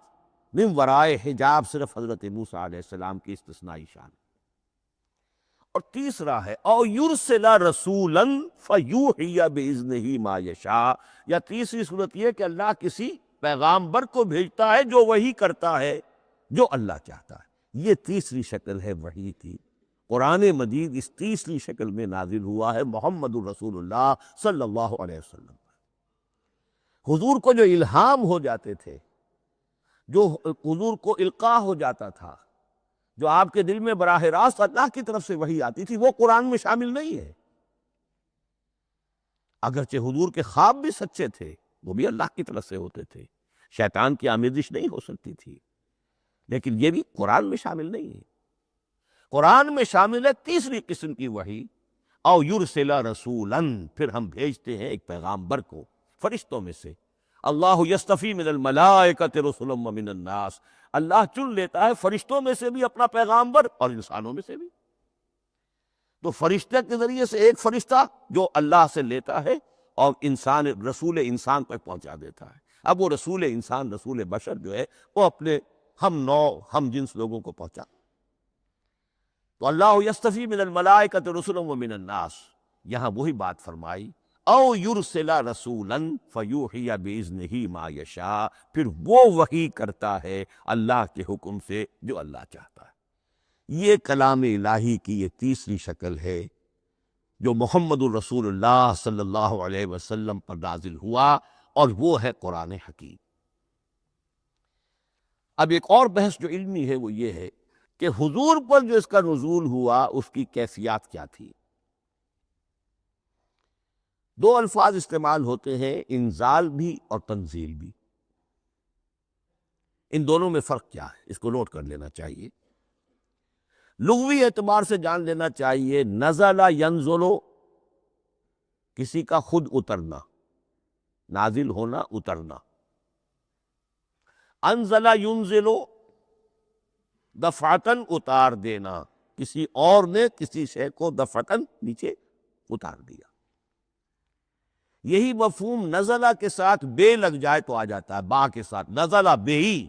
[SPEAKER 2] من ورائے حجاب صرف حضرت موسیٰ علیہ السلام کی استثنائی شان۔ اور تیسرا ہے او یرسل رسولا فیوحی باذنہ ما یشاء، یا تیسری صورت یہ کہ اللہ کسی پیغامبر کو بھیجتا ہے جو وحی کرتا ہے جو اللہ چاہتا ہے۔ یہ تیسری شکل ہے وحی کی۔ قرآن مجید اس تیسری شکل میں نازل ہوا ہے محمد الرسول اللہ صلی اللہ علیہ وسلم۔ حضور کو جو الہام ہو جاتے تھے، جو حضور کو القاء ہو جاتا تھا، جو آپ کے دل میں براہ راست اللہ کی طرف سے وحی آتی تھی، وہ قرآن میں شامل نہیں ہے۔ اگرچہ حضور کے خواب بھی سچے تھے، وہ بھی اللہ کی طرف سے ہوتے تھے، شیطان کی آمیزش نہیں ہو سکتی تھی، لیکن یہ بھی قرآن میں شامل نہیں ہے۔ قرآن میں شامل ہے تیسری قسم کی وحی، او یرسل رسولا، پھر ہم بھیجتے ہیں ایک پیغامبر کو فرشتوں میں سے، اللہ یستفی من الملائکۃ رسلا ومن الناس، اللہ چن لیتا ہے فرشتوں میں سے بھی اپنا پیغامبر اور انسانوں میں سے بھی۔ تو فرشتے کے ذریعے سے ایک فرشتہ جو اللہ سے لیتا ہے اور انسان رسول انسان تک پہنچا دیتا ہے۔ اب وہ رسول انسان، رسول بشر جو ہے وہ اپنے ہم نوع ہم جنس لوگوں کو پہنچا۔ تو اللہ یستفی من الملائکۃ رسلا ومن الناس، یہاں وہی بات فرمائی، او یرسل رسولا فیوحی باذنہ ما یشاء، پھر وہ وحی کرتا ہے اللہ کے حکم سے جو اللہ چاہتا ہے۔ یہ کلام الہی کی یہ تیسری شکل ہے جو محمد الرسول اللہ صلی اللہ علیہ وسلم پر نازل ہوا، اور وہ ہے قرآن حکیم۔ اب ایک اور بحث جو علمی ہے وہ یہ ہے کہ حضور پر جو اس کا نزول ہوا اس کی کیفیات کیا تھی۔ دو الفاظ استعمال ہوتے ہیں، انزال بھی اور تنزیل بھی۔ ان دونوں میں فرق کیا ہے اس کو نوٹ کر لینا چاہیے۔ لغوی اعتبار سے جان لینا چاہیے، نزل ینزل کسی کا خود اترنا، نازل ہونا، اترنا۔ انزل ینزل دفعتاً اتار دینا، کسی اور نے کسی شے کو دفعتاً نیچے اتار دیا۔ یہی مفہوم نزلہ کے ساتھ بے لگ جائے تو آ جاتا ہے، با کے ساتھ نزلہ بے ہی،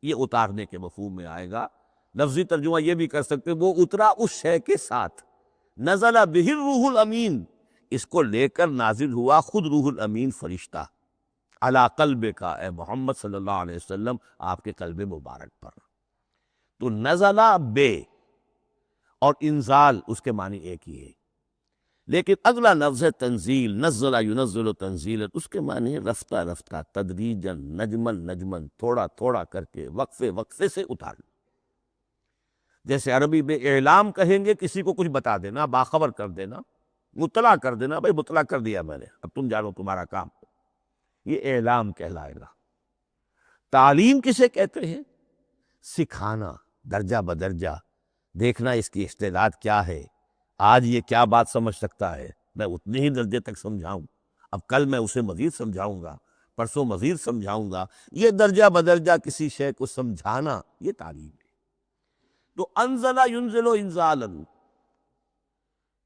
[SPEAKER 2] یہ اتارنے کے مفہوم میں آئے گا۔ لفظی ترجمہ یہ بھی کر سکتے وہ اترا اس شے کے ساتھ۔ نزل بہ الروح الامین، اس کو لے کر نازل ہوا خود روح الامین فرشتہ علی قلبک، اے محمد صلی اللہ علیہ وسلم آپ کے قلب مبارک پر۔ تو نزلہ بے اور انزال اس کے معنی ایک ہی ہے، لیکن اگلا لفظ ہے تنزیل، نزل ینزل تنزیلا، اس کے معنی ہے رفتہ رفتہ، تدریجاً، نجمن نجمن، تھوڑا تھوڑا کر کے، وقفے وقفے سے اتارنا۔ جیسے عربی میں اعلام کہیں گے کسی کو کچھ بتا دینا، باخبر کر دینا، مطلع کر دینا، بھائی مطلع کر دیا میں نے، اب تم جانو تمہارا کام، یہ اعلام کہلائے گا۔ تعلیم کسے کہتے ہیں؟ سکھانا، درجہ بدرجہ، دیکھنا اس کی استعداد کیا ہے، آج یہ کیا بات سمجھ سکتا ہے، میں اتنے ہی درجے تک سمجھاؤں، اب کل میں اسے مزید سمجھاؤں گا، پرسوں مزید سمجھاؤں گا۔ یہ درجہ بدرجہ کسی شے کو سمجھانا، یہ تعلیم ہے۔ تو انزل ینزل انزالا،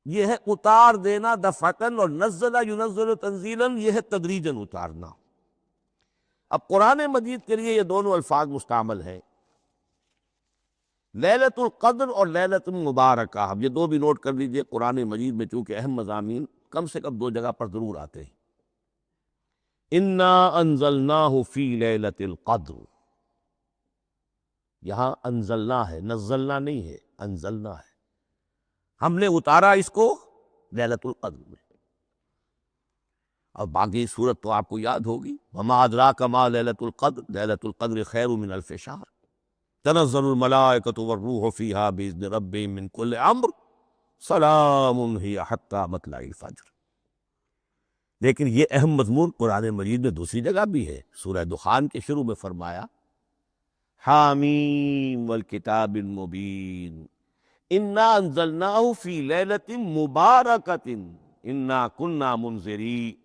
[SPEAKER 2] یہ ہے اتار دینا دفعتاً، اور نزل ینزل تنزیلا، یہ ہے تدریجاً اتارنا۔ اب قرآن مجید کے لیے یہ دونوں الفاظ مستعمل ہیں، لیلۃ القدر اور لیلۃ المبارکہ۔ اب یہ دو بھی نوٹ کر لیجئے، قرآن مجید میں چونکہ اہم مضامین کم سے کم دو جگہ پر ضرور آتے ہیں۔ انا انزلناہ فی لیلۃ القدر، یہاں انزلنا ہے، نزلنا نہیں ہے، انزلنا ہے، ہم نے اتارا اس کو لیلۃ القدر میں۔ اور باقی صورت تو آپ کو یاد ہوگی، وما ادراک ما لیلۃ القدر، لیلۃ القدر خیر من الف شہر، تنزل الملائکۃ والروح فیہا باذن ربہم من کل امر، سلام ہی حتی مطلع الفجر۔ لیکن یہ اہم مضمون قرآن مجید میں دوسری جگہ بھی ہے، سورہ دخان کے شروع میں فرمایا حامیم والکتاب المبین انا انزلناہ فی لیلۃ مبارکۃ انا کنا منذرین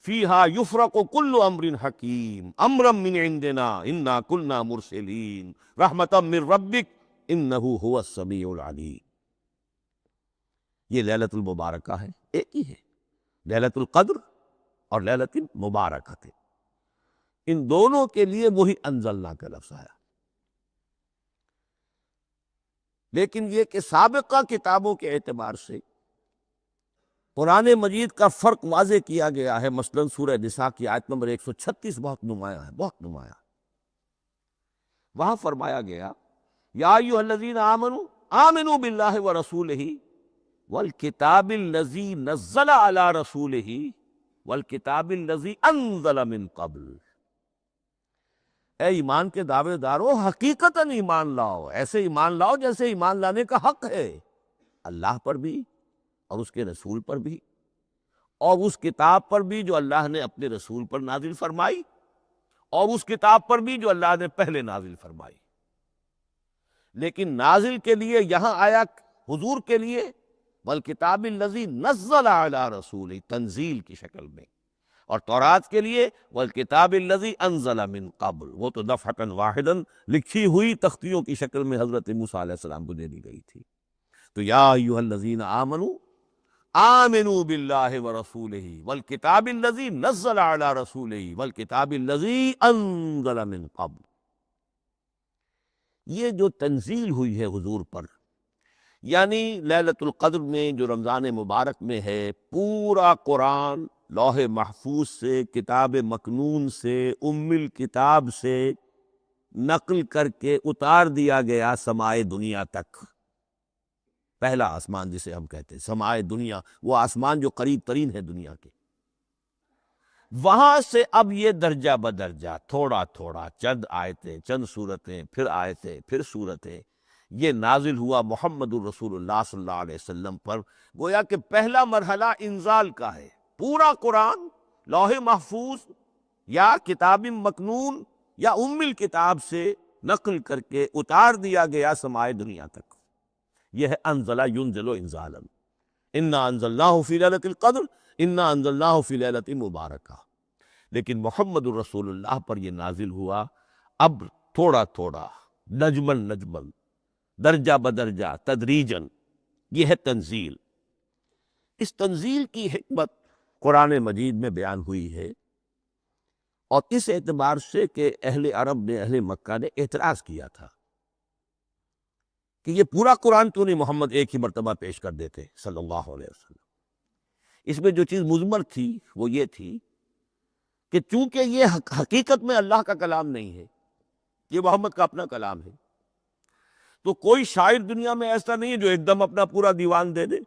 [SPEAKER 2] فیہا یفرق کل امر حکیم امرا من عندنا انا کنا مرسلین رحمتا من ربک انہ هو السمیع العلیم۔ یہ لیلۃ المبارکہ ہے، ایک ہی ہے، لیلۃ القدر اور لیلۃ المبارکہ، ان دونوں کے لیے وہی انزلنا کا لفظ آیا۔ لیکن یہ کہ سابقہ کتابوں کے اعتبار سے قرآن مجید کا فرق واضح کیا گیا ہے، مثلا سورہ نساء کی آیت نمبر 136 بہت نمایاں ہے، بہت نمایاں۔ وہاں فرمایا گیا یا ایھا الذین آمنوا آمنوا باللہ ورسولہ والکتاب الذی نزل علی رسولہ والکتاب الذی انزل من قبل۔ اے ایمان کے دعوے دارو، حقیقتاً ایمان لاؤ، ایسے ایمان لاؤ جیسے ایمان لانے کا حق ہے، اللہ پر بھی اور اس کے رسول پر بھی، اور اس کتاب پر بھی جو اللہ نے اپنے رسول پر نازل فرمائی، اور اس کتاب پر بھی جو اللہ نے پہلے نازل فرمائی۔ لیکن نازل کے لیے یہاں آیا حضور کے لیے والکتاب الذی نزل علی رسولہ، تنزیل کی شکل میں، اور تورات کے لیے والکتاب الذی انزل من قبل، وہ تو دفعۃ واحدا لکھی ہوئی تختیوں کی شکل میں حضرت موسیٰ علیہ السلام کو دے دی گئی تھی۔ تو یا ایھا الذین آمنوا آمنوا باللہ ورسولہ والکتاب الذی نزل علی رسولہ والکتاب الذی انزل من قبل۔ یہ جو تنزیل ہوئی ہے حضور پر، یعنی لیلۃ القدر میں جو رمضان مبارک میں ہے، پورا قرآن لوح محفوظ سے، کتاب مکنون سے، ام الکتاب سے نقل کر کے اتار دیا گیا سمائے دنیا تک۔ پہلا آسمان جسے ہم کہتے ہیں سمائے دنیا، وہ آسمان جو قریب ترین ہے دنیا کے، وہاں سے اب یہ درجہ بدرجہ تھوڑا تھوڑا چند آیتیں، چند سورتیں، پھر آیتیں، پھر سورتیں، یہ نازل ہوا محمد الرسول اللہ صلی اللہ علیہ وسلم پر۔ گویا کہ پہلا مرحلہ انزال کا ہے، پورا قرآن لوح محفوظ یا کتاب مکنون یا ام الکتاب سے نقل کر کے اتار دیا گیا سمائے دنیا تک۔ یہ ہے انزل ینزل انزالا، انا انزلناہ فی لیلۃ القدر انا انزلناہ فی لیلۃ مبارکہ۔ لیکن محمد الرسول اللہ پر یہ نازل ہوا اب تھوڑا تھوڑا، نجمن نجمن، درجہ بدرجہ، تدریجاً۔ یہ ہے تنزیل۔ اس تنزیل کی حکمت قرآن مجید میں بیان ہوئی ہے، اور اس اعتبار سے کہ اہل عرب نے، اہل مکہ نے اعتراض کیا تھا کہ یہ پورا قرآن تو نہیں محمد ایک ہی مرتبہ پیش کر دیتے صلی اللہ علیہ وسلم۔ اس میں جو چیز مضمر تھی وہ یہ تھی کہ چونکہ یہ حقیقت میں اللہ کا کلام نہیں ہے، یہ محمد کا اپنا کلام ہے، تو کوئی شاعر دنیا میں ایسا نہیں ہے جو ایک دم اپنا پورا دیوان دے دے۔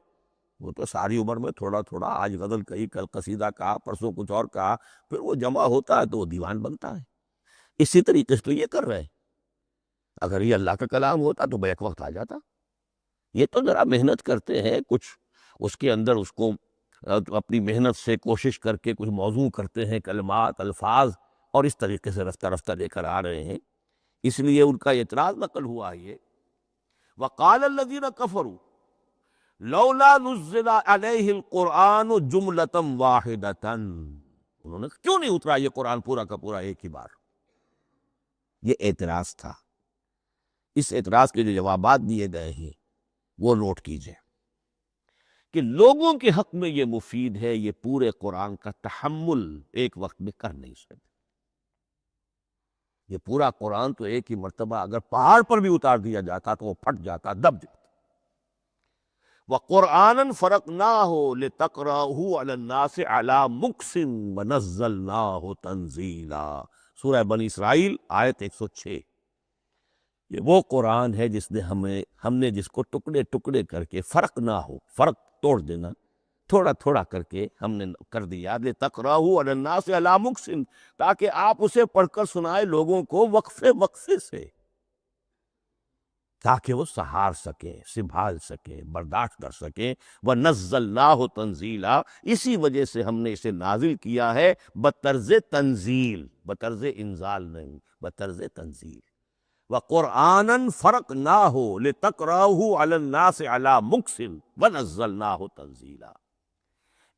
[SPEAKER 2] وہ تو ساری عمر میں تھوڑا تھوڑا، آج غزل کہی، کل قصیدہ کہا، پرسوں کچھ اور کہا، پھر وہ جمع ہوتا ہے تو وہ دیوان بنتا ہے۔ اسی طریقے سے تو یہ کر رہے ہیں۔ اگر یہ اللہ کا کلام ہوتا تو بیک وقت آ جاتا۔ یہ تو ذرا محنت کرتے ہیں، کچھ اس کے اندر اس کو اپنی محنت سے کوشش کر کے کچھ موضوع کرتے ہیں، کلمات، الفاظ، اور اس طریقے سے رفتہ رفتہ لے کر آ رہے ہیں۔ اس لیے ان کا اعتراض نقل ہوا یہ، وَقَالَ الَّذِينَ كَفَرُوا لَوْلَا نُزِّلَ عَلَيْهِ الْقُرْآنُ جُمْلَةً وَاحِدَةً، انہوں نے کیوں نہیں اترا یہ قرآن پورا کا پورا ایک ہی بار؟ یہ اعتراض تھا۔ اس اعتراض کے جو جوابات دیے گئے ہیں وہ نوٹ کیجئے کہ لوگوں کے حق میں یہ مفید ہے، یہ پورے قرآن کا تحمل ایک وقت میں کر نہیں سکتے۔ یہ پورا قرآن تو ایک ہی مرتبہ اگر پہاڑ پر بھی اتار دیا جاتا تو وہ پھٹ جاتا، دب جاتا۔ وَقُرْآنًا فَرَقْنَاهُ لِتَقْرَأَهُ عَلَى النَّاسِ عَلَى مُكْثٍ وَنَزَّلْنَاهُ تَنزِيلًا، سورہ بنی اسرائیل آیت 106۔ یہ وہ قرآن ہے جس نے ہم نے جس کو ٹکڑے ٹکڑے کر کے، فرق نہ ہو، فرق توڑ دینا، تھوڑا تھوڑا کر کے ہم نے کر دیا، لِتَقْرَأَهُ عَلَى النَّاسِ عَلَى مُكْثٍ، تاکہ آپ اسے پڑھ کر سنائے لوگوں کو وقفے وقفے سے، تاکہ وہ سہار سکیں، سنبھال سکیں، برداشت کر سکیں۔ وَنَزَّلْنَاهُ تَنزِيلًا، اسی وجہ سے ہم نے اسے نازل کیا ہے بطرز تنزیل، بطرز انزال نہیں، بطرز تنزیل۔ وَقُرْآنًا فَرَقْنَاهُ لِتَقْرَأَهُ عَلَى النَّاسِ عَلَى مُكْثٍ وَنَزَّلْنَاهُ تَنزِيلًا۔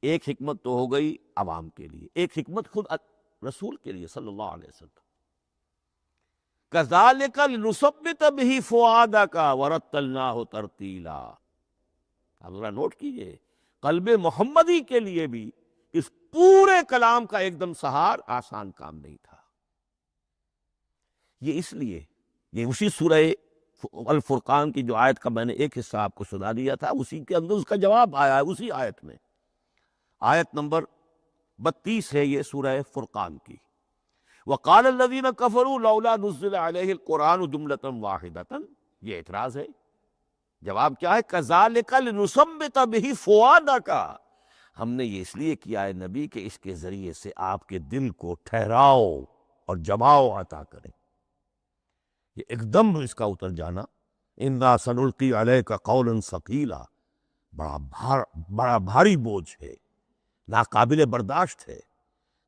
[SPEAKER 2] ایک حکمت تو ہو گئی عوام کے لیے، ایک حکمت خود رسول کے لیے صلی اللہ علیہ وسلم۔ كَذَلِكَ لِنُثَبِّتَ بِهِ فُؤَادَكَ وَرَتَّلْنَاهُ تَرْتِيلًا۔ اب ذرا نوٹ کیجئے، قلب محمدی کے لیے بھی اس پورے کلام کا ایک دم سہار آسان کام نہیں تھا۔ یہ اس لیے، یہ اسی سورہ الفرقان کی جو آیت کا میں نے ایک حصہ آپ کو سنا دیا تھا، اسی کے اندر اس کا جواب آیا ہے، اسی آیت میں، آیت نمبر 32 ہے یہ سورہ فرقان کی۔ وَقَالَ الَّذِينَ كَفَرُوا لَوْلَا نُزِّلَ عَلَيْهِ الْقُرْآنُ جُمْلَةً وَاحِدَةً، یہ اعتراض ہے۔ جواب کیا ہے؟ كَذَلِكَ لِنُثَبِّتَ بِهِ فُؤَادَكَ، ہم نے یہ اس لیے کیا ہے نبی کہ اس کے ذریعے سے آپ کے دل کو ٹھہراؤ اور جماؤ عطا کریں۔ یہ ایک دم اس کا اتر جانا، اِنَّا سَنُلْقِي عَلَيْكَ قَوْلًا ثَقِيلًا، بڑا بھاری بوجھ ہے، ناقابل برداشت ہے،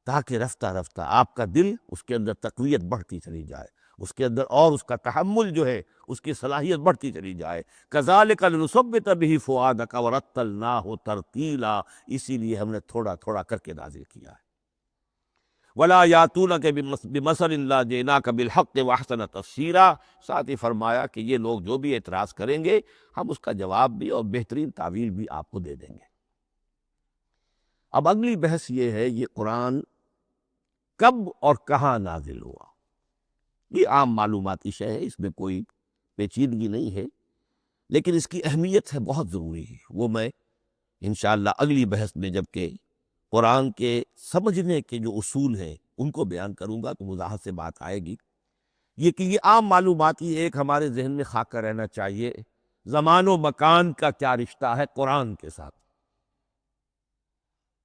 [SPEAKER 2] تاکہ رفتہ رفتہ آپ کا دل، اس کے اندر تقویت بڑھتی چلی جائے، اس کے اندر اور اس کا تحمل جو ہے، اس کی صلاحیت بڑھتی چلی جائے۔ كَذَلِكَ لِنُثَبِّتَ بِهِ فُؤَادَكَ وَرَتَّلْنَاهُ تَرْتِيلًا، اسی لیے ہم نے تھوڑا تھوڑا کر کے نازل کیا ہے۔ وَلَا يَأْتُونَكَ بِمَثَلٍ إِلَّا جِئْنَاكَ بِالْحَقِّ وَأَحْسَنَ تَفْسِيرًا۔ ساتھ ہی فرمایا کہ یہ لوگ جو بھی اعتراض کریں گے ہم اس کا جواب بھی اور بہترین تعویل بھی آپ کو دے دیں گے۔ اب اگلی بحث یہ ہے، یہ قرآن کب اور کہاں نازل ہوا؟ یہ عام معلوماتی شے ہے، اس میں کوئی پیچیدگی نہیں ہے، لیکن اس کی اہمیت ہے، بہت ضروری ہے۔ وہ میں انشاءاللہ اگلی بحث میں جب کہ قرآن کے سمجھنے کے جو اصول ہیں ان کو بیان کروں گا تو وضاحت سے بات آئے گی۔ یہ کہ یہ عام معلوماتی ایک ہمارے ذہن میں خاکہ رہنا چاہیے، زمان و مکان کا کیا رشتہ ہے قرآن کے ساتھ۔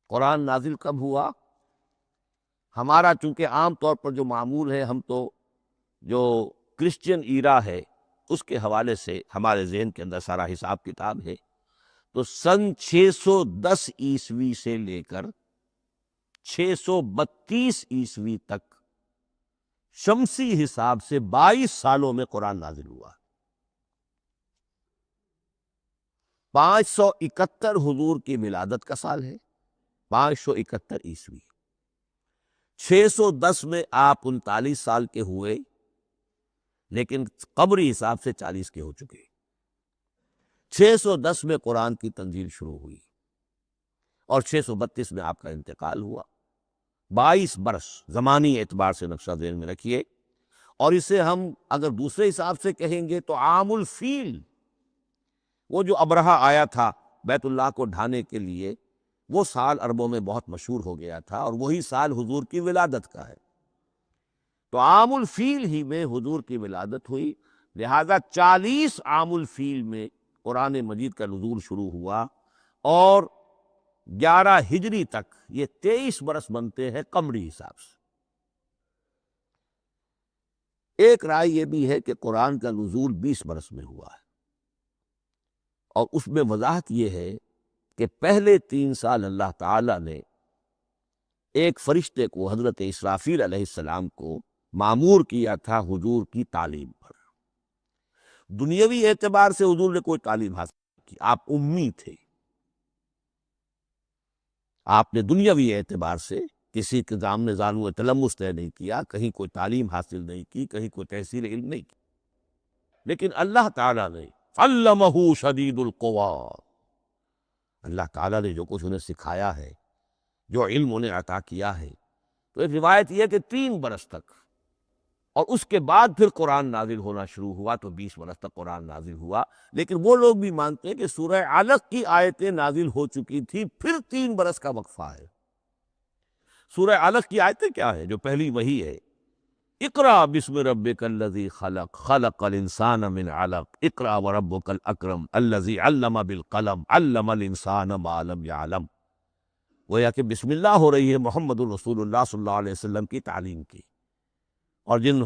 [SPEAKER 2] قرآن نازل کب ہوا؟ ہمارا چونکہ عام طور پر جو معمول ہے، ہم تو جو کرسچین ایرا ہے اس کے حوالے سے ہمارے ذہن کے اندر سارا حساب کتاب ہے، تو سن 610 عیسوی سے لے کر 632 عیسوی تک شمسی حساب سے 22 سالوں میں قرآن نازل ہوا۔ 571 حضور کی ولادت کا سال ہے، 571 عیسوی۔ 610 میں آپ 39 سال کے ہوئے، لیکن قمری حساب سے 40 کے ہو چکے۔ 610 میں قرآن کی تنزیل شروع ہوئی اور 632 میں آپ کا انتقال ہوا۔ 22 برس زمانی اعتبار سے نقشہ ذہن میں رکھیے، اور اسے ہم اگر دوسرے حساب سے کہیں گے تو عام الفیل، وہ جو ابرہہ آیا تھا بیت اللہ کو ڈھانے کے لیے، وہ سال عربوں میں بہت مشہور ہو گیا تھا، اور وہی سال حضور کی ولادت کا ہے، تو عام الفیل ہی میں حضور کی ولادت ہوئی، لہذا 40 عام الفیل میں قرآن مجید کا نزول شروع ہوا، اور 11 ہجری تک یہ 23 برس بنتے ہیں قمری حساب سے۔ ایک رائے یہ بھی ہے کہ قرآن کا نزول 20 برس میں ہوا ہے، اور اس میں وضاحت یہ ہے کہ پہلے 3 سال اللہ تعالی نے ایک فرشتے کو، حضرت اسرافیل علیہ السلام کو مامور کیا تھا حضور کی تعلیم پر۔ دنیاوی اعتبار سے حضور نے کوئی تعلیم حاصل نہیں کی، آپ امی تھے، آپ نے دنیاوی اعتبار سے کسی کے سامنے زانو تلمس طے نہیں کیا، کہیں کوئی تعلیم حاصل نہیں کی، کہیں کوئی تحصیل علم نہیں کی، لیکن اللہ تعالیٰ نے علمہ شدید القویٰ، اللہ تعالیٰ نے جو کچھ انہیں سکھایا ہے، جو علم انہیں عطا کیا ہے، تو ایک روایت یہ ہے کہ 3 برس تک، اور اس کے بعد پھر قرآن نازل ہونا شروع ہوا، تو 20 برس تک قرآن نازل ہوا۔ لیکن وہ لوگ بھی مانتے ہیں کہ سورہ علق کی آیتیں نازل ہو چکی تھی، پھر 3 برس کا وقفہ ہے۔ سورہ علق کی آیتیں کیا ہے؟ جو پہلی وحی ہے، اقرأ بسم ربک الذی خلق، خلق الانسان من علق، اقرأ وربک الاکرم الذی علم بالقلم، علم الانسان ما لم یعلم۔ گویا کہ بسم اللہ ہو رہی ہے محمد الرسول اللہ صلی اللہ علیہ وسلم کی تعلیم کی، اور جن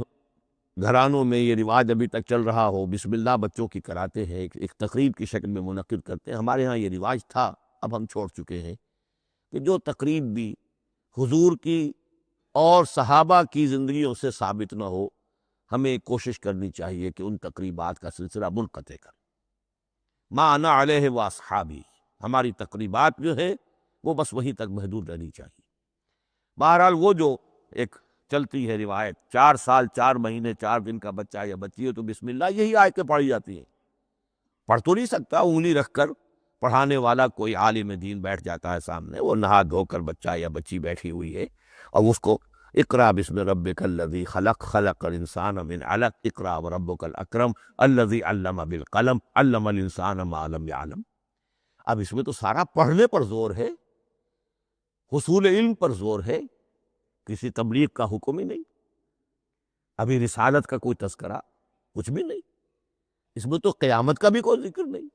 [SPEAKER 2] گھرانوں میں یہ رواج ابھی تک چل رہا ہو، بسم اللہ بچوں کی کراتے ہیں، ایک تقریب کی شکل میں منعقد کرتے ہیں، ہمارے ہاں یہ رواج تھا، اب ہم چھوڑ چکے ہیں، کہ جو تقریب بھی حضور کی اور صحابہ کی زندگیوں سے ثابت نہ ہو، ہمیں کوشش کرنی چاہیے کہ ان تقریبات کا سلسلہ منقطع کر۔ ما انا علیہ واصحابی، ہماری تقریبات جو ہے وہ بس وہیں تک محدود رہنی چاہیے۔ بہرحال وہ جو ایک چلتی ہے روایت، 4 سال 4 مہینے 4 دن کا بچہ یا بچی ہے تو بسم اللہ یہی آیتیں پڑھی جاتی ہیں، پڑھ تو نہیں سکتا، انگلی رکھ کر پڑھانے والا کوئی عالم دین بیٹھ جاتا ہے سامنے، وہ نہا دھو کر بچہ یا بچی بیٹھی ہوئی ہے، اور اس کو اقرأ بسم ربک الذی خلق، خلق الانسان من علق، اقرأ وربک الاکرم الذی علم بالقلم، علم الانسان ما لم یعلم۔ اب اس میں تو سارا پڑھنے پر زور ہے، حصول علم پر زور ہے، کسی تبلیغ کا حکم ہی نہیں، ابھی رسالت کا کوئی تذکرہ کچھ بھی نہیں، اس میں تو قیامت کا بھی کوئی ذکر نہیں۔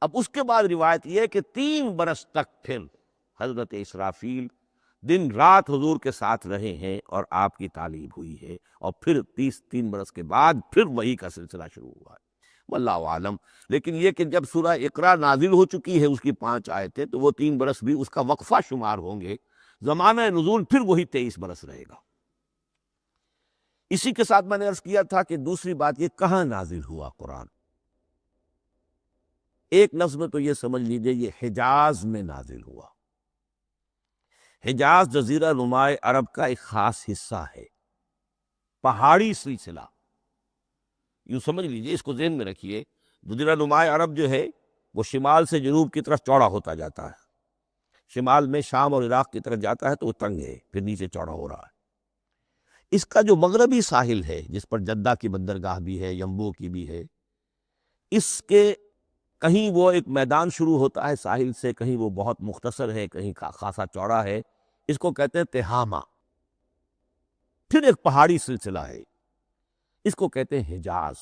[SPEAKER 2] اب اس کے بعد روایت یہ ہے کہ 3 برس تک پھر حضرت اسرافیل دن رات حضور کے ساتھ رہے ہیں اور آپ کی تعلیم ہوئی ہے، اور پھر 3 برس کے بعد پھر وحی کا سلسلہ شروع ہوا ہے، واللہ عالم۔ لیکن یہ کہ جب سورہ اقرا نازل ہو چکی ہے، اس کی 5 آیتیں، تو وہ 3 برس بھی اس کا وقفہ شمار ہوں گے، زمانہ نزول پھر وہی 23 برس رہے گا۔ اسی کے ساتھ میں نے عرض کیا تھا کہ دوسری بات یہ کہاں نازل ہوا قرآن۔ ایک لفظ میں تو یہ سمجھ لیجئے یہ حجاز میں نازل ہوا۔ حجاز جزیرہ نمائے عرب کا ایک خاص حصہ ہے، پہاڑی سلسلہ، یوں سمجھ لیجئے، اس کو ذہن میں رکھیے۔ جزیرہ نمائے عرب جو ہے وہ شمال سے جنوب کی طرف چوڑا ہوتا جاتا ہے، شمال میں شام اور عراق کی طرف جاتا ہے تو وہ تنگ ہے، پھر نیچے چوڑا ہو رہا ہے۔ اس کا جو مغربی ساحل ہے جس پر جدہ کی بندرگاہ بھی ہے، ینبو کی بھی ہے، اس کے کہیں وہ ایک میدان شروع ہوتا ہے ساحل سے، کہیں وہ بہت مختصر ہے، کہیں خاصا چوڑا ہے، اس کو کہتے ہیں تہامہ۔ پھر ایک پہاڑی سلسلہ ہے، اس کو کہتے ہیں حجاز۔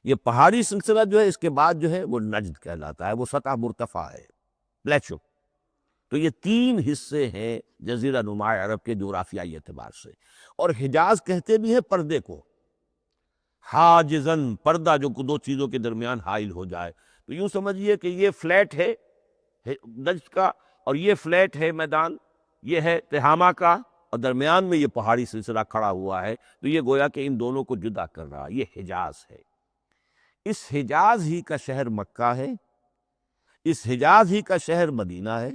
[SPEAKER 2] یہ پہاڑی سلسلہ جو ہے اس کے بعد جو ہے وہ نجد کہلاتا ہے، وہ سطح مرتفع ہے، پلیٹو۔ تو یہ تین حصے ہیں جزیرہ نمائے عرب کے جغرافیائی اعتبار سے، اور حجاز کہتے بھی ہیں پردے کو، حاجزن، پردہ جو دو چیزوں کے درمیان حائل ہو جائے۔ تو یوں سمجھیے کہ یہ فلیٹ ہے نجد کا، اور یہ فلیٹ ہے میدان، یہ ہے تہامہ کا، اور درمیان میں یہ پہاڑی سلسلہ کھڑا ہوا ہے، تو یہ گویا کہ ان دونوں کو جدا کر رہا، یہ حجاز ہے۔ اس حجاز ہی کا شہر مکہ ہے، اس حجاز ہی کا شہر مدینہ ہے،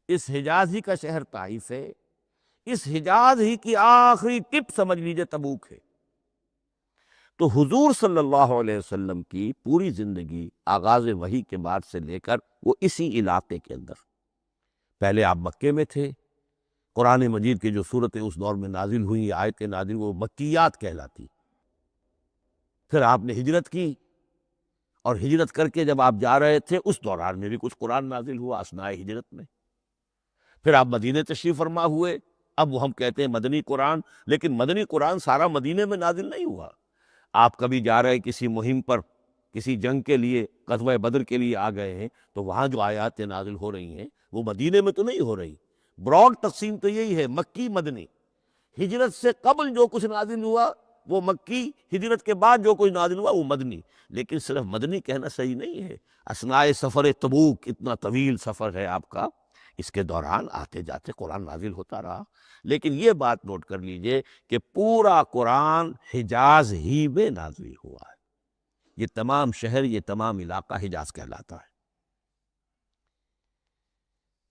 [SPEAKER 2] اس حجاز ہی کا شہر طائف ہے، اس حجاز ہی کی آخری ٹپ سمجھ لیجئے تبوک ہے۔ تو حضور صلی اللہ علیہ وسلم کی پوری زندگی آغاز وحی کے بعد سے لے کر وہ اسی علاقے کے اندر، پہلے آپ مکے میں تھے، قرآن مجید کی جو صورتیں اس دور میں نازل ہوئی، آیتیں نازل، وہ مکیات کہلاتی۔ پھر آپ نے ہجرت کی، اور ہجرت کر کے جب آپ جا رہے تھے اس دوران میں بھی کچھ قرآن نازل ہوا اثناء ہجرت میں۔ پھر آپ مدینے تشریف فرما ہوئے، اب وہ ہم کہتے ہیں مدنی قرآن، لیکن مدنی قرآن سارا مدینے میں نازل نہیں ہوا۔ آپ کبھی جا رہے کسی مہم پر، کسی جنگ کے لیے، غزوہ بدر کے لیے آ گئے ہیں، تو وہاں جو آیات نازل ہو رہی ہیں وہ مدینے میں تو نہیں ہو رہی۔ براڈ تقسیم تو یہی ہے، مکی مدنی۔ ہجرت سے قبل جو کچھ نازل ہوا وہ مکی، ہجرت کے بعد جو کچھ نازل ہوا وہ مدنی۔ لیکن صرف مدنی کہنا صحیح نہیں ہے، اثناء سفر تبوک، اتنا طویل سفر ہے آپ کا، اس کے دوران آتے جاتے قرآن نازل ہوتا رہا۔ لیکن یہ بات نوٹ کر لیجئے کہ پورا قرآن حجاز ہی میں نازل ہوا ہے، یہ تمام شہر، یہ تمام علاقہ حجاز کہلاتا ہے۔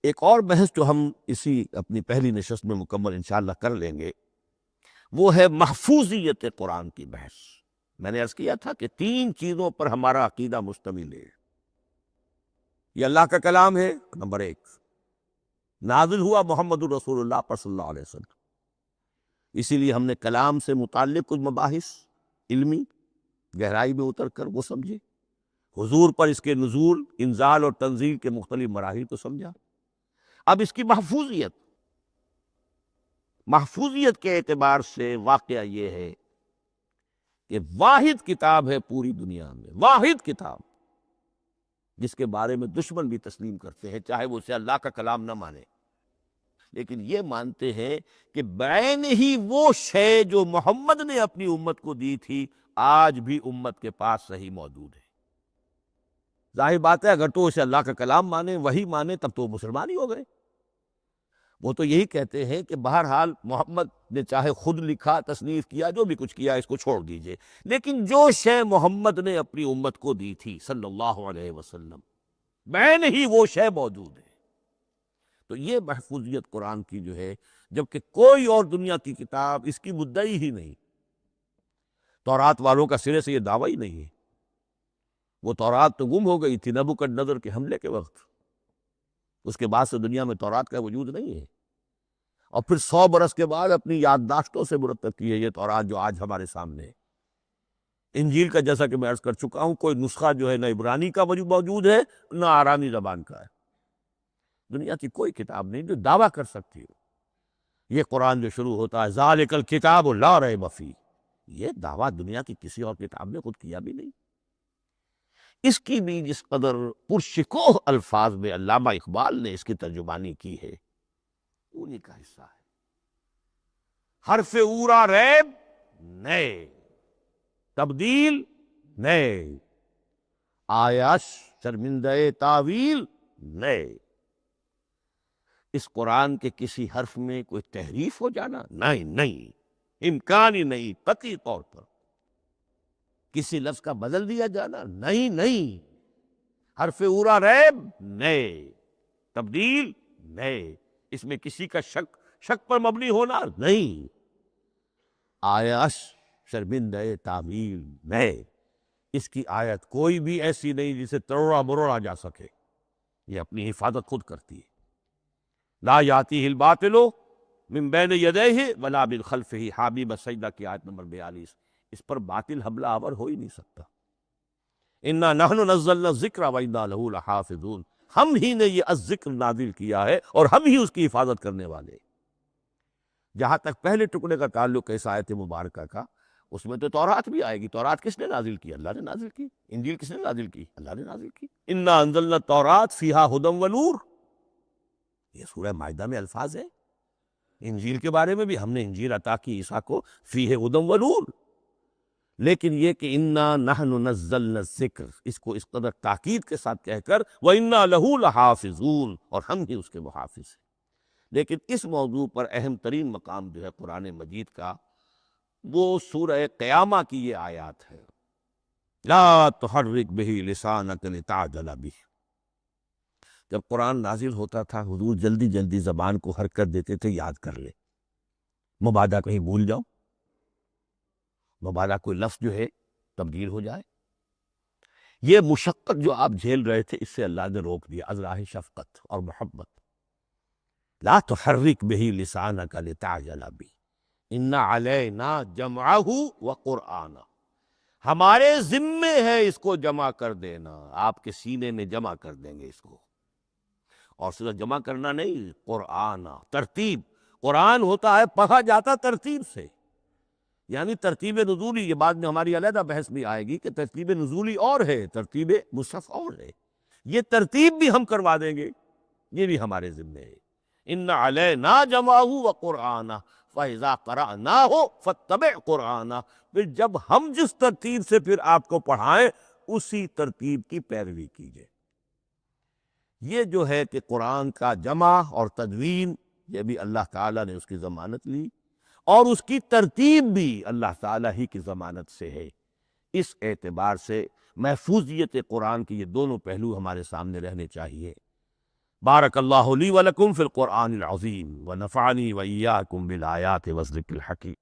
[SPEAKER 2] ایک اور بحث جو ہم اسی اپنی پہلی نشست میں مکمل انشاءاللہ کر لیں گے، وہ ہے محفوظیت قرآن کی بحث۔ میں نے عرض کیا تھا کہ تین چیزوں پر ہمارا عقیدہ مشتمل ہے۔ یہ اللہ کا کلام ہے، نمبر ایک، نازل ہوا محمد الرسول اللہ پر صلی اللہ علیہ وسلم، اسی لیے ہم نے کلام سے متعلق کچھ مباحث علمی گہرائی میں اتر کر وہ سمجھے، حضور پر اس کے نزول، انزال اور تنزیل کے مختلف مراحل کو سمجھا۔ اب اس کی محفوظیت کے اعتبار سے واقعہ یہ ہے کہ واحد کتاب ہے پوری دنیا میں، واحد کتاب جس کے بارے میں دشمن بھی تسلیم کرتے ہیں، چاہے وہ اسے اللہ کا کلام نہ مانے، لیکن یہ مانتے ہیں کہ بعین ہی وہ شے جو محمد نے اپنی امت کو دی تھی آج بھی امت کے پاس صحیح موجود ہے۔ ظاہر بات ہے اگر تو اسے اللہ کا کلام مانے، وہی مانے، تب تو مسلمان ہی ہو گئے۔ وہ تو یہی کہتے ہیں کہ بہرحال محمد نے چاہے خود لکھا، تصنیف کیا، جو بھی کچھ کیا، اس کو چھوڑ دیجئے، لیکن جو شے محمد نے اپنی امت کو دی تھی صلی اللہ علیہ وسلم، بعین ہی وہ شے موجود ہے۔ تو یہ محفوظیت قرآن کی جو ہے، جبکہ کوئی اور دنیا کی کتاب اس کی مدعی ہی نہیں۔ تورات والوں کا سرے سے یہ دعویٰ ہی نہیں ہے، وہ تورات تو گم ہو گئی تھی نبوکدنضر کے حملے کے وقت، اس کے بعد سے دنیا میں تورات کا وجود نہیں ہے، اور پھر 100 برس کے بعد اپنی یادداشتوں سے مرتب کی ہے یہ تورات جو آج ہمارے سامنے ہے۔ انجیل کا جیسا کہ میں عرض کر چکا ہوں، کوئی نسخہ جو ہے نہ عبرانی کا موجود ہے نہ آرامی زبان کا ہے، دنیا کی کوئی کتاب نہیں جو دعویٰ کر سکتی ہو۔ یہ قرآن جو شروع ہوتا ہے ذالک الکتاب لا ریب فیہ، یہ دعویٰ دنیا کی کسی اور کتاب نے خود کیا بھی نہیں۔ اس کی بھی جس قدر پرشکوہ الفاظ میں علامہ اقبال نے اس کی ترجمانی کی ہے، انہی کا حصہ ہے۔ حرف اورا ریب نئے، تبدیل نئے، آیاش شرمندہ تاویل نئے۔ اس قرآن کے کسی حرف میں کوئی تحریف ہو جانا نہیں، امکان ہی نہیں، قطعی طور پر کسی لفظ کا بدل دیا جانا نہیں، حرف اورا ریب نئے، تبدیل نئے۔ اس میں کسی کا شک پر مبنی ہونا نہیں، آیت شرمندہ تعمیل میں، اس کی آیت کوئی بھی ایسی نہیں جسے تروڑا مروڑا جا سکے، یہ اپنی حفاظت خود کرتی ہے۔ لا یاتیہ الباطل من بین یدیہ ولا من خلفہ، حامیم السجدہ کی آیت نمبر 42، اس پر باطل حملہ آور ہو ہی نہیں سکتا۔ انا نحن نزلنا الذکر وانا لہ لحافظون، ہم ہی نے یہ الذکر نازل کیا ہے اور ہم ہی اس کی حفاظت کرنے والے ہیں۔ جہاں تک پہلے ٹکڑے کا تعلق ہے اس آیت مبارکہ کا، اس میں تو تورات بھی آئے گی۔ تورات کس نے نازل کی؟ اللہ نے نازل کی۔ انجیل کس نے نازل کی؟ اللہ نے نازل کی۔ انا انزلنا التوراۃ فیہا ھدی ونور، یہ سورہ مائدہ میں الفاظ ہیں۔ انجیل کے بارے میں بھی ہم نے انجیل عطا کی عیسیٰ کو، فیہ ھدی ونور، لیکن یہ کہ انا نحن نزلنا الذکر، اس کو اس قدر تاکید کے ساتھ کہہ کر وَإِنَّا لَهُ لَحَافِظُونَ، اور ہم ہی اس کے محافظ ہیں۔ لیکن اس موضوع پر اہم ترین مقام جو ہے قرآن مجید کا، وہ سورہ قیامہ کی یہ آیات ہے، لا تحرک بہ لسانک لتعجل بہ۔ جب قرآن نازل ہوتا تھا حضور جلدی جلدی زبان کو حرکت دیتے تھے، یاد کر لے، مبادا کہیں بھول جاؤ، مبادا کوئی لفظ جو ہے تبدیل ہو جائے۔ یہ مشقت جو آپ جھیل رہے تھے، اس سے اللہ نے روک دیا از راہ شفقت اور محبت۔ لا تحرک بہ لسانک لتعجل بہ ان علینا جمعہ وقرآنہ، ہمارے ذمے ہے اس کو جمع کر دینا، آپ کے سینے میں جمع کر دیں گے اس کو۔ اور صرف جمع کرنا نہیں، قرآن، ترتیب۔ قرآن ہوتا ہے پڑھا جاتا ترتیب سے، یعنی ترتیب نزولی۔ یہ بعد میں ہماری علیحدہ بحث بھی آئے گی کہ ترتیب نزولی اور ہے، ترتیب مصحف اور ہے، یہ ترتیب بھی ہم کروا دیں گے، یہ بھی ہمارے ذمے ہے۔ ان علینا جمعہ وقرآنہ فَإِذَا قَرَأْنَاهُ فَاتَّبِعْ قُرْآنَهُ، پھر جب ہم جس ترتیب سے پھر آپ کو پڑھائیں اسی ترتیب کی پیروی کیجئے۔ یہ جو ہے کہ قرآن کا جمع اور تدوین، یہ بھی اللہ تعالیٰ نے اس کی ضمانت لی، اور اس کی ترتیب بھی اللہ تعالیٰ ہی کی ضمانت سے ہے۔ اس اعتبار سے محفوظیت قرآن کے یہ دونوں پہلو ہمارے سامنے رہنے چاہیے۔ بارک اللہ لی ولکم فی القرآن العظیم ونفعنی وإیاکم بالآیات والذکر الحکیم۔